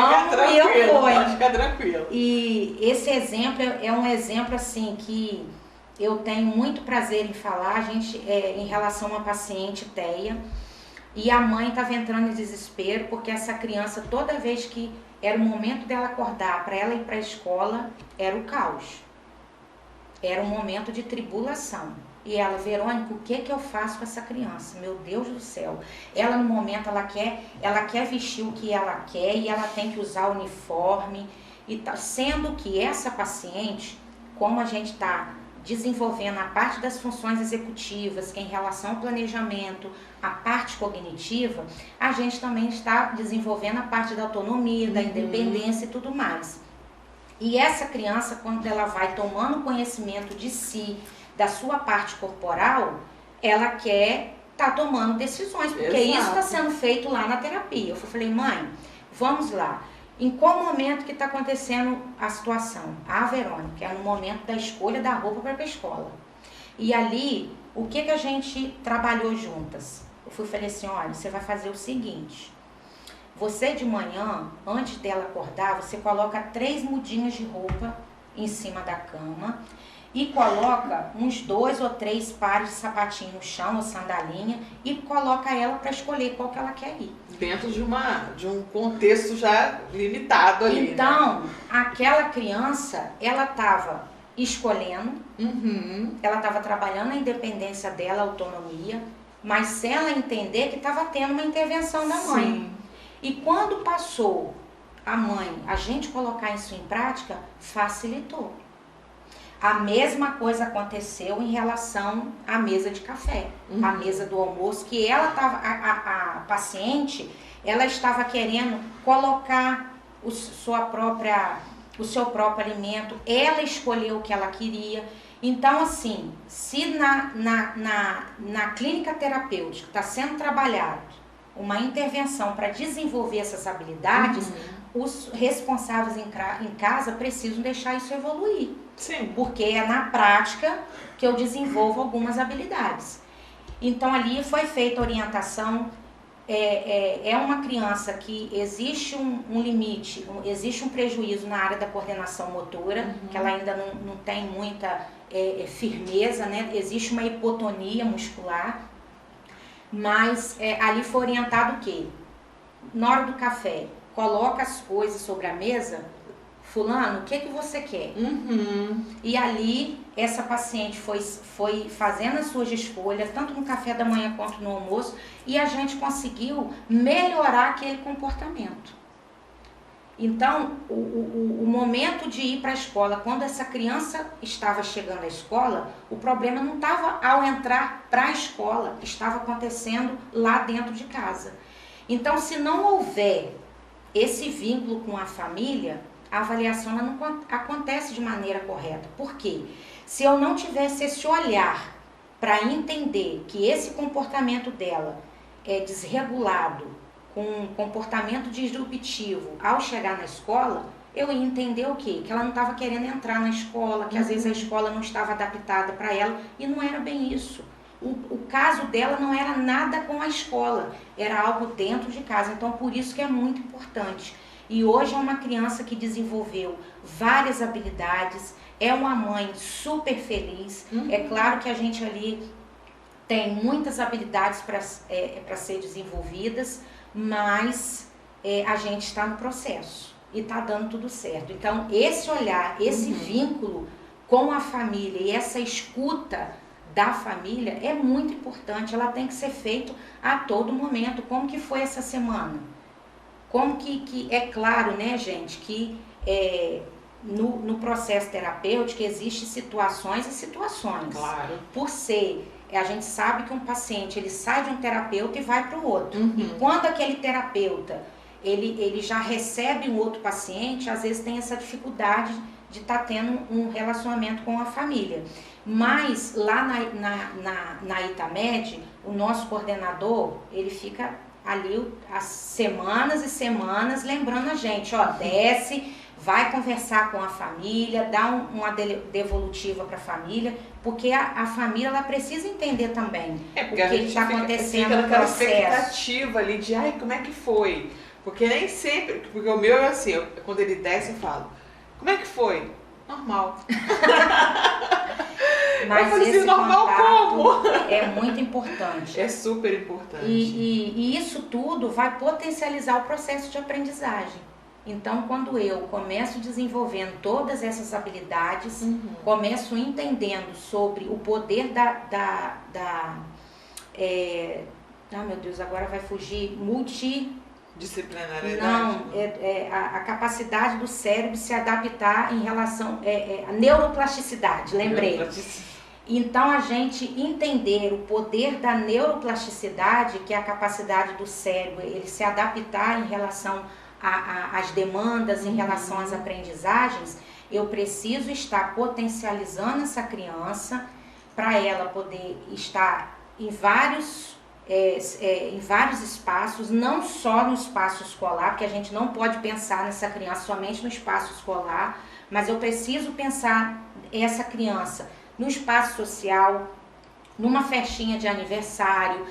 e eu vou. Pode ficar tranquilo. E esse exemplo é um exemplo assim que eu tenho muito prazer em falar, em relação a uma paciente TEA, e a mãe estava entrando em desespero porque essa criança, toda vez que era o momento dela acordar para ela ir para a escola, era o caos. Era um momento de tribulação. E ela, Verônica, o que eu faço com essa criança? Meu Deus do céu. Ela, no momento, ela quer vestir o que ela quer e ela tem que usar o uniforme. E tá, sendo que essa paciente, como a gente está desenvolvendo a parte das funções executivas, que é em relação ao planejamento, a parte cognitiva, a gente também está desenvolvendo a parte da autonomia, da independência e tudo mais. E essa criança, quando ela vai tomando conhecimento de si, da sua parte corporal, ela quer estar tomando decisões, porque isso está sendo feito lá na terapia. Eu falei, mãe, vamos lá. Em qual momento que está acontecendo a situação? A Verônica, é no momento da escolha da roupa para ir para a escola. E ali, o que a gente trabalhou juntas? Eu falei assim, olha, você vai fazer o seguinte, você de manhã, antes dela acordar, você coloca 3 mudinhas de roupa em cima da cama e coloca uns 2 ou 3 pares de sapatinho no chão, ou sandalinha, e coloca ela para escolher qual que ela quer ir. Dentro de um contexto já limitado ali. Então, né? Aquela criança, ela estava escolhendo, ela estava trabalhando a independência dela, a autonomia, mas sem ela entender que estava tendo uma intervenção da mãe. Sim. E quando passou a gente colocar isso em prática, facilitou. A mesma coisa aconteceu em relação à mesa de café, a mesa do almoço, que ela estava, a paciente, ela estava querendo colocar o seu próprio alimento, ela escolheu o que ela queria. Então, assim, se na clínica terapêutica está sendo trabalhado uma intervenção para desenvolver essas habilidades, os responsáveis em casa precisam deixar isso evoluir. Sim. Porque é na prática que eu desenvolvo algumas habilidades. Então, ali foi feita a orientação. É uma criança que existe um limite, existe um prejuízo na área da coordenação motora, que ela ainda não tem muita firmeza, né? Existe uma hipotonia muscular, mas ali foi orientado o quê? Na hora do café, coloca as coisas sobre a mesa, fulano, o que você quer? E ali, essa paciente foi fazendo as suas escolhas, tanto no café da manhã quanto no almoço, e a gente conseguiu melhorar aquele comportamento. Então, o momento de ir para a escola, quando essa criança estava chegando à escola, o problema não estava ao entrar para a escola, estava acontecendo lá dentro de casa. Então, se não houver esse vínculo com a família, a avaliação não acontece de maneira correta. Por quê? Se eu não tivesse esse olhar para entender que esse comportamento dela é desregulado, com um comportamento disruptivo ao chegar na escola, eu ia entender o quê? Que ela não estava querendo entrar na escola, que às vezes a escola não estava adaptada para ela, e não era bem isso. O caso dela não era nada com a escola, era algo dentro de casa. Então, por isso que é muito importante. E hoje é uma criança que desenvolveu várias habilidades, é uma mãe super feliz. É claro que a gente ali tem muitas habilidades para ser desenvolvidas, mas a gente está no processo e está dando tudo certo. Então, esse olhar, esse vínculo com a família e essa escuta da família é muito importante. Ela tem que ser feito a todo momento. Como que foi essa semana? Como que é claro, né, gente, que no processo terapêutico existem situações e situações. Claro. Por ser, a gente sabe que um paciente, ele sai de um terapeuta e vai para o outro. E quando aquele terapeuta, ele já recebe um outro paciente, às vezes tem essa dificuldade de estar tendo um relacionamento com a família. Mas lá na Itamed, o nosso coordenador, ele fica ali as semanas e semanas lembrando a gente, ó, desce, vai conversar com a família, dá uma devolutiva para a família, porque a família, ela precisa entender também o que está acontecendo no processo. Expectativa ali de, ai, como é que foi? Porque nem sempre, porque o meu é assim, quando ele desce eu falo, como é que foi? Normal. Mas esse normal como? É muito importante. É super importante. E isso tudo vai potencializar o processo de aprendizagem. Então, quando eu começo desenvolvendo todas essas habilidades, começo entendendo sobre o poder meu Deus, agora vai fugir, disciplinariedade. Não, a capacidade do cérebro se adaptar em relação a neuroplasticidade, lembrei. Então, a gente entender o poder da neuroplasticidade, que é a capacidade do cérebro, ele se adaptar em relação às demandas, em relação às aprendizagens, eu preciso estar potencializando essa criança para ela poder estar em vários espaços, não só no espaço escolar, porque a gente não pode pensar nessa criança somente no espaço escolar, mas eu preciso pensar essa criança no espaço social, numa festinha de aniversário,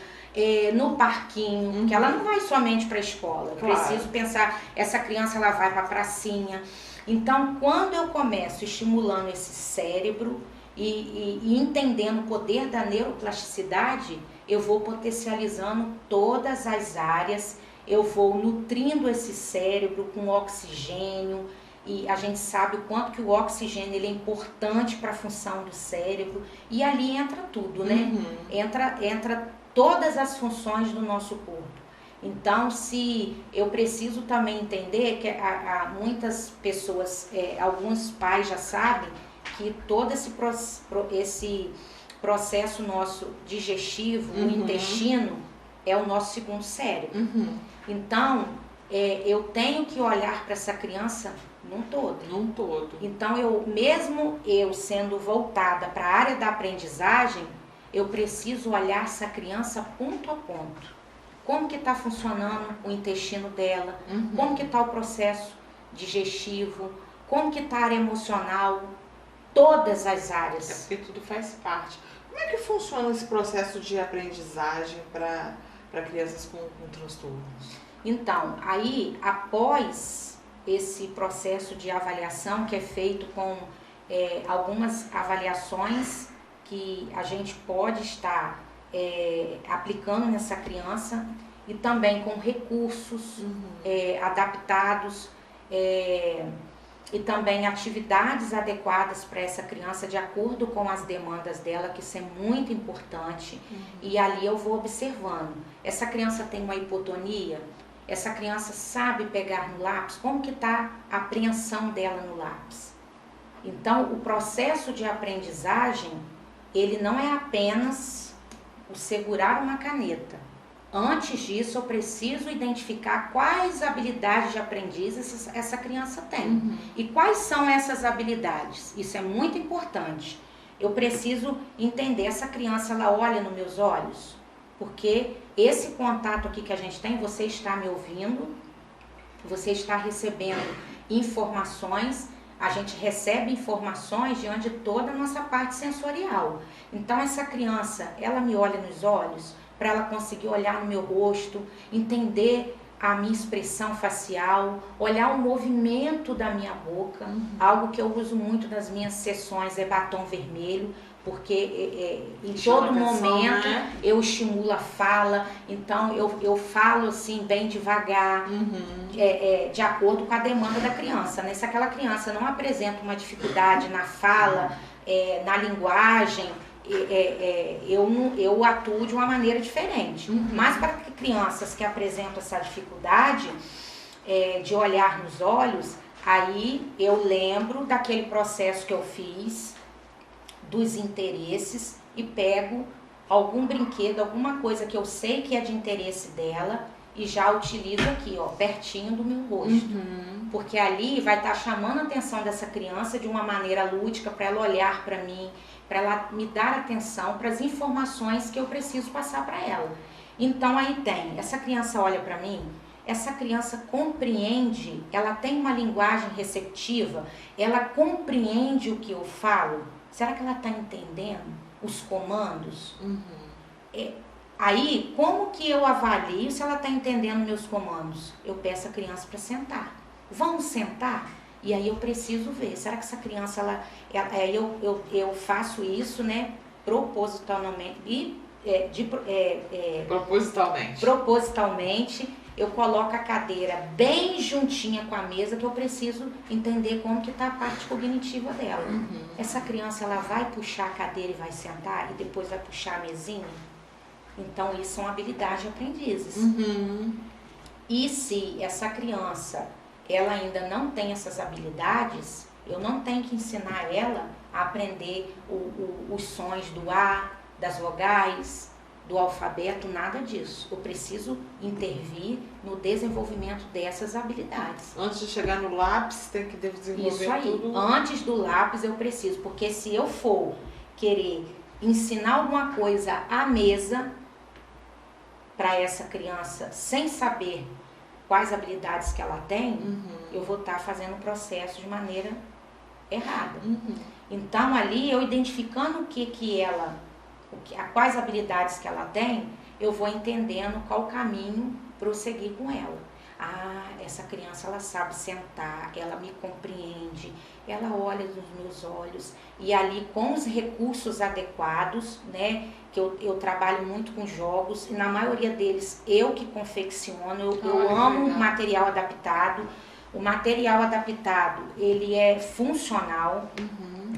no parquinho, que ela não vai somente para a escola. Eu preciso pensar, essa criança ela vai para a pracinha. Então, quando eu começo estimulando esse cérebro e entendendo o poder da neuroplasticidade, eu vou potencializando todas as áreas, eu vou nutrindo esse cérebro com oxigênio, e a gente sabe o quanto que o oxigênio ele é importante para a função do cérebro, e ali entra tudo, né? Entra todas as funções do nosso corpo. Então, se eu preciso também entender que muitas pessoas, alguns pais já sabem que todo esse processo nosso digestivo, o intestino, é o nosso segundo cérebro. Então, eu tenho que olhar para essa criança num todo. Então, mesmo eu sendo voltada para a área da aprendizagem, eu preciso olhar essa criança ponto a ponto. Como que está funcionando o intestino dela, como que está o processo digestivo, como que está a área emocional, todas as áreas. Porque tudo faz parte. Como é que funciona esse processo de aprendizagem para crianças com transtornos? Então, aí, após esse processo de avaliação, que é feito com algumas avaliações que a gente pode estar aplicando nessa criança, e também com recursos adaptados, e também atividades adequadas para essa criança de acordo com as demandas dela, que isso é muito importante. E ali eu vou observando. Essa criança tem uma hipotonia? Essa criança sabe pegar no lápis? Como que está a apreensão dela no lápis? Então, o processo de aprendizagem, ele não é apenas o segurar uma caneta. Antes disso, eu preciso identificar quais habilidades de aprendiz essa criança tem. E quais são essas habilidades? Isso é muito importante. Eu preciso entender, essa criança, ela olha nos meus olhos? Porque esse contato aqui que a gente tem, você está me ouvindo, você está recebendo informações, a gente recebe informações diante de toda a nossa parte sensorial. Então, essa criança, ela me olha nos olhos, para ela conseguir olhar no meu rosto, entender a minha expressão facial, olhar o movimento da minha boca. Algo que eu uso muito nas minhas sessões é batom vermelho, porque em todo momento eu estimulo a fala, então eu falo assim bem devagar, de acordo com a demanda da criança, né? Se aquela criança não apresenta uma dificuldade na fala, na linguagem, eu atuo de uma maneira diferente. Mas para crianças que apresentam essa dificuldade de olhar nos olhos, aí eu lembro daquele processo que eu fiz, dos interesses, e pego algum brinquedo, alguma coisa que eu sei que é de interesse dela, e já utilizo aqui, ó, pertinho do meu rosto. Porque ali vai estar chamando a atenção dessa criança de uma maneira lúdica, para ela olhar para mim, para ela me dar atenção para as informações que eu preciso passar para ela. Então aí tem, essa criança olha para mim, essa criança compreende, ela tem uma linguagem receptiva, ela compreende o que eu falo. Será que ela está entendendo os comandos? Aí, como que eu avalio se ela está entendendo meus comandos? Eu peço a criança para sentar. Vamos sentar? E aí eu preciso ver, será que essa criança, eu faço isso, né, propositalmente, propositalmente, eu coloco a cadeira bem juntinha com a mesa, que eu preciso entender como que está a parte cognitiva dela. Essa criança, ela vai puxar a cadeira e vai sentar, e depois vai puxar a mesinha? Então, isso são habilidades aprendizes. E se essa criança, ela ainda não tem essas habilidades, eu não tenho que ensinar ela a aprender os sons do A, das vogais, do alfabeto, nada disso. Eu preciso intervir no desenvolvimento dessas habilidades. Antes de chegar no lápis, tem que desenvolver isso aí. tudo. Antes do lápis eu preciso, porque se eu for querer ensinar alguma coisa à mesa para essa criança sem saber quais habilidades que ela tem, eu vou estar fazendo o processo de maneira errada. Então ali eu identificando quais habilidades que ela tem, eu vou entendendo qual caminho prosseguir com ela. Ah, essa criança, ela sabe sentar, ela me compreende, ela olha nos meus olhos, e ali com os recursos adequados, né, que eu trabalho muito com jogos, e na maioria deles eu que confecciono, eu amo material adaptado. O material adaptado, ele é funcional,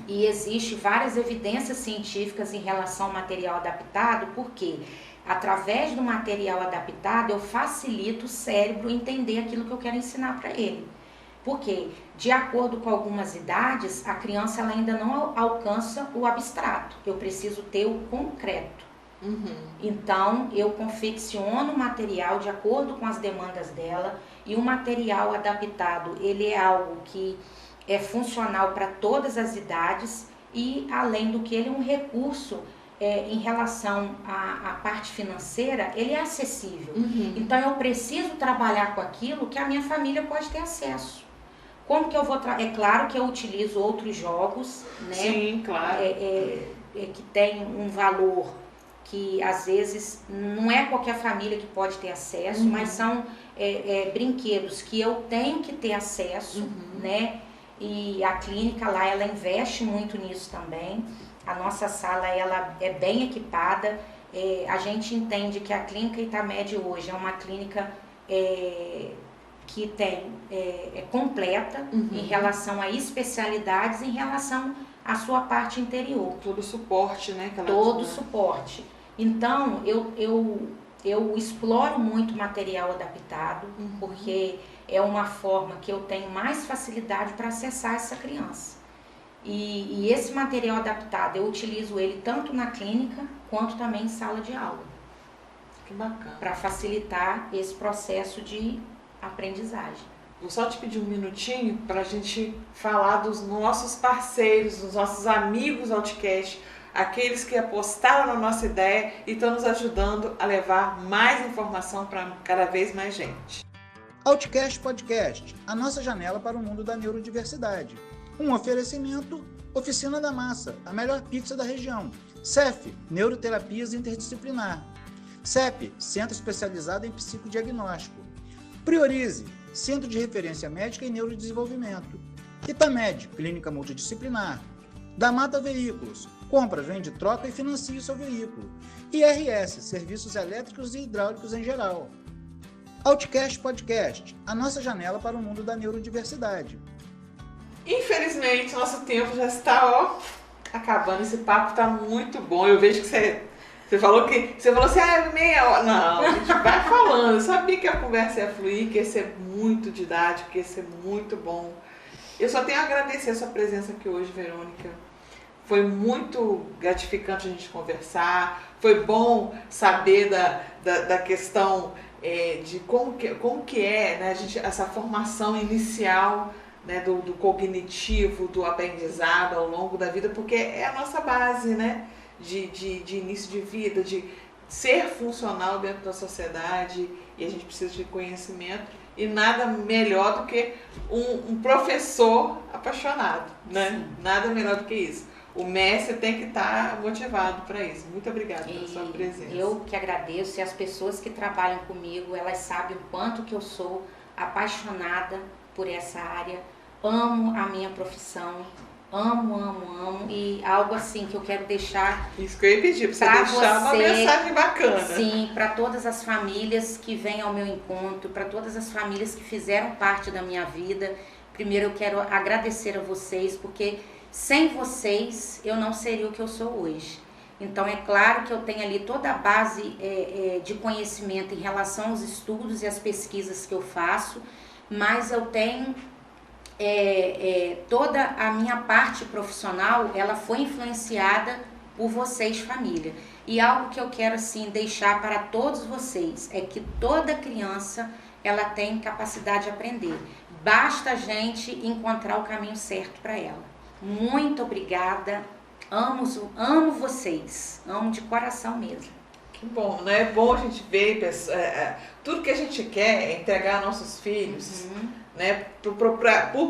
e existe várias evidências científicas em relação ao material adaptado, porque através do material adaptado eu facilito o cérebro entender aquilo que eu quero ensinar para ele. Porque, de acordo com algumas idades, a criança ela ainda não alcança o abstrato, eu preciso ter o concreto. Então, eu confecciono o material de acordo com as demandas dela, e o material adaptado, ele é algo que é funcional para todas as idades, e além do que ele é um recurso em relação à parte financeira, ele é acessível. Então eu preciso trabalhar com aquilo que a minha família pode ter acesso. Como que eu vou é claro que eu utilizo outros jogos, né? Sim, claro. Que tem um valor que às vezes não é qualquer família que pode ter acesso, mas são brinquedos que eu tenho que ter acesso, né? E a clínica lá, ela investe muito nisso também. A nossa sala, ela é bem equipada. A gente entende que a clínica Itamed hoje é uma clínica que é completa em relação a especialidades, em relação à sua parte interior. Todo o suporte, né? Todo o suporte. Então, eu exploro muito material adaptado, porque é uma forma que eu tenho mais facilidade para acessar essa criança. E esse material adaptado, eu utilizo ele tanto na clínica, quanto também em sala de aula. Que bacana. Para facilitar esse processo de aprendizagem. Vou só te pedir um minutinho para a gente falar dos nossos parceiros, dos nossos amigos Outcast, aqueles que apostaram na nossa ideia e estão nos ajudando a levar mais informação para cada vez mais gente. Outcast Podcast, a nossa janela para o mundo da neurodiversidade. Um oferecimento, Oficina da Massa, a melhor pizza da região. CEF, Neuroterapias Interdisciplinar. CEP, Centro Especializado em Psicodiagnóstico. Priorize, Centro de Referência Médica e Neurodesenvolvimento. Itamed, Clínica Multidisciplinar. Da Mata Veículos, compra, vende, troca e financia o seu veículo. IRS, Serviços Elétricos e Hidráulicos em geral. Outcast Podcast, a nossa janela para o mundo da neurodiversidade. Infelizmente, nosso tempo já está acabando. Esse papo está muito bom. Eu vejo que você falou assim, meia hora. Não, a gente vai falando. Eu sabia que a conversa ia fluir, que ia ser muito didático, que ia ser muito bom. Eu só tenho a agradecer a sua presença aqui hoje, Verônica. Foi muito gratificante a gente conversar. Foi bom saber da questão de como que é, né, essa formação inicial, né, do cognitivo, do aprendizado ao longo da vida, porque é a nossa base, né, de início de vida, de ser funcional dentro da sociedade, e a gente precisa de conhecimento, e nada melhor do que um professor apaixonado, né? Sim. Nada melhor do que isso. O mestre tem que estar motivado para isso. Muito obrigada pela sua presença. Eu que agradeço, e as pessoas que trabalham comigo, elas sabem o quanto que eu sou apaixonada por essa área, amo a minha profissão, Amo, amo, amo. E algo assim que eu quero deixar... Isso que eu ia pedir, pra você deixar uma mensagem bacana. Sim, para todas as famílias que vêm ao meu encontro, para todas as famílias que fizeram parte da minha vida. Primeiro eu quero agradecer a vocês, porque sem vocês eu não seria o que eu sou hoje. Então é claro que eu tenho ali toda a base de conhecimento em relação aos estudos e às pesquisas que eu faço, mas eu tenho... toda a minha parte profissional, ela foi influenciada por vocês, família. E algo que eu quero assim deixar para todos vocês é que toda criança ela tem capacidade de aprender. Basta a gente encontrar o caminho certo para ela. Muito obrigada. Amo vocês. Amo de coração mesmo. Que bom, né? É bom a gente ver tudo que a gente quer é entregar nossos filhos, né,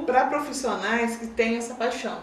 para profissionais que têm essa paixão.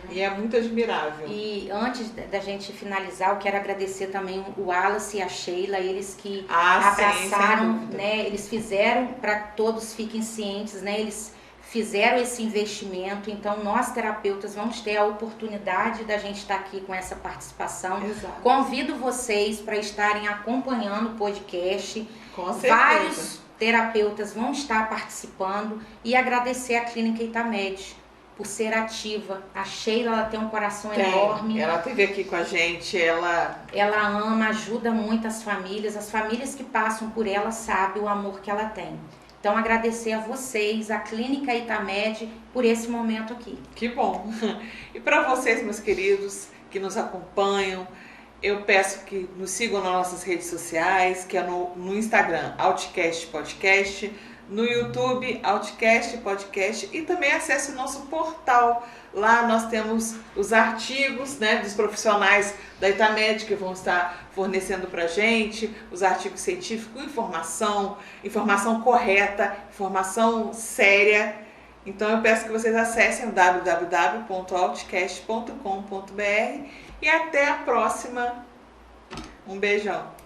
E é muito admirável. E antes da gente finalizar, eu quero agradecer também o Wallace e a Sheila, eles que abraçaram, né, eles fizeram, para que todos fiquem cientes, né, eles fizeram esse investimento. Então nós terapeutas vamos ter a oportunidade da gente estar aqui com essa participação. Exato. Convido vocês para estarem acompanhando o podcast. Com certeza. Vários terapeutas vão estar participando, e agradecer a Clínica Itamed por ser ativa. A Sheila, ela tem um coração enorme. Ela esteve aqui com a gente, ela ama, ajuda muito as famílias que passam por ela sabem o amor que ela tem. Então agradecer a vocês, a Clínica Itamed, por esse momento aqui. Que bom! E para vocês, meus queridos, que nos acompanham, eu peço que nos sigam nas nossas redes sociais, que é no Instagram, Outcast Podcast, no YouTube, Outcast Podcast, e também acesse o nosso portal. Lá nós temos os artigos, né, dos profissionais da Itamed que vão estar fornecendo para a gente, os artigos científicos, informação correta, informação séria. Então eu peço que vocês acessem www.outcast.com.br e até a próxima. Um beijão.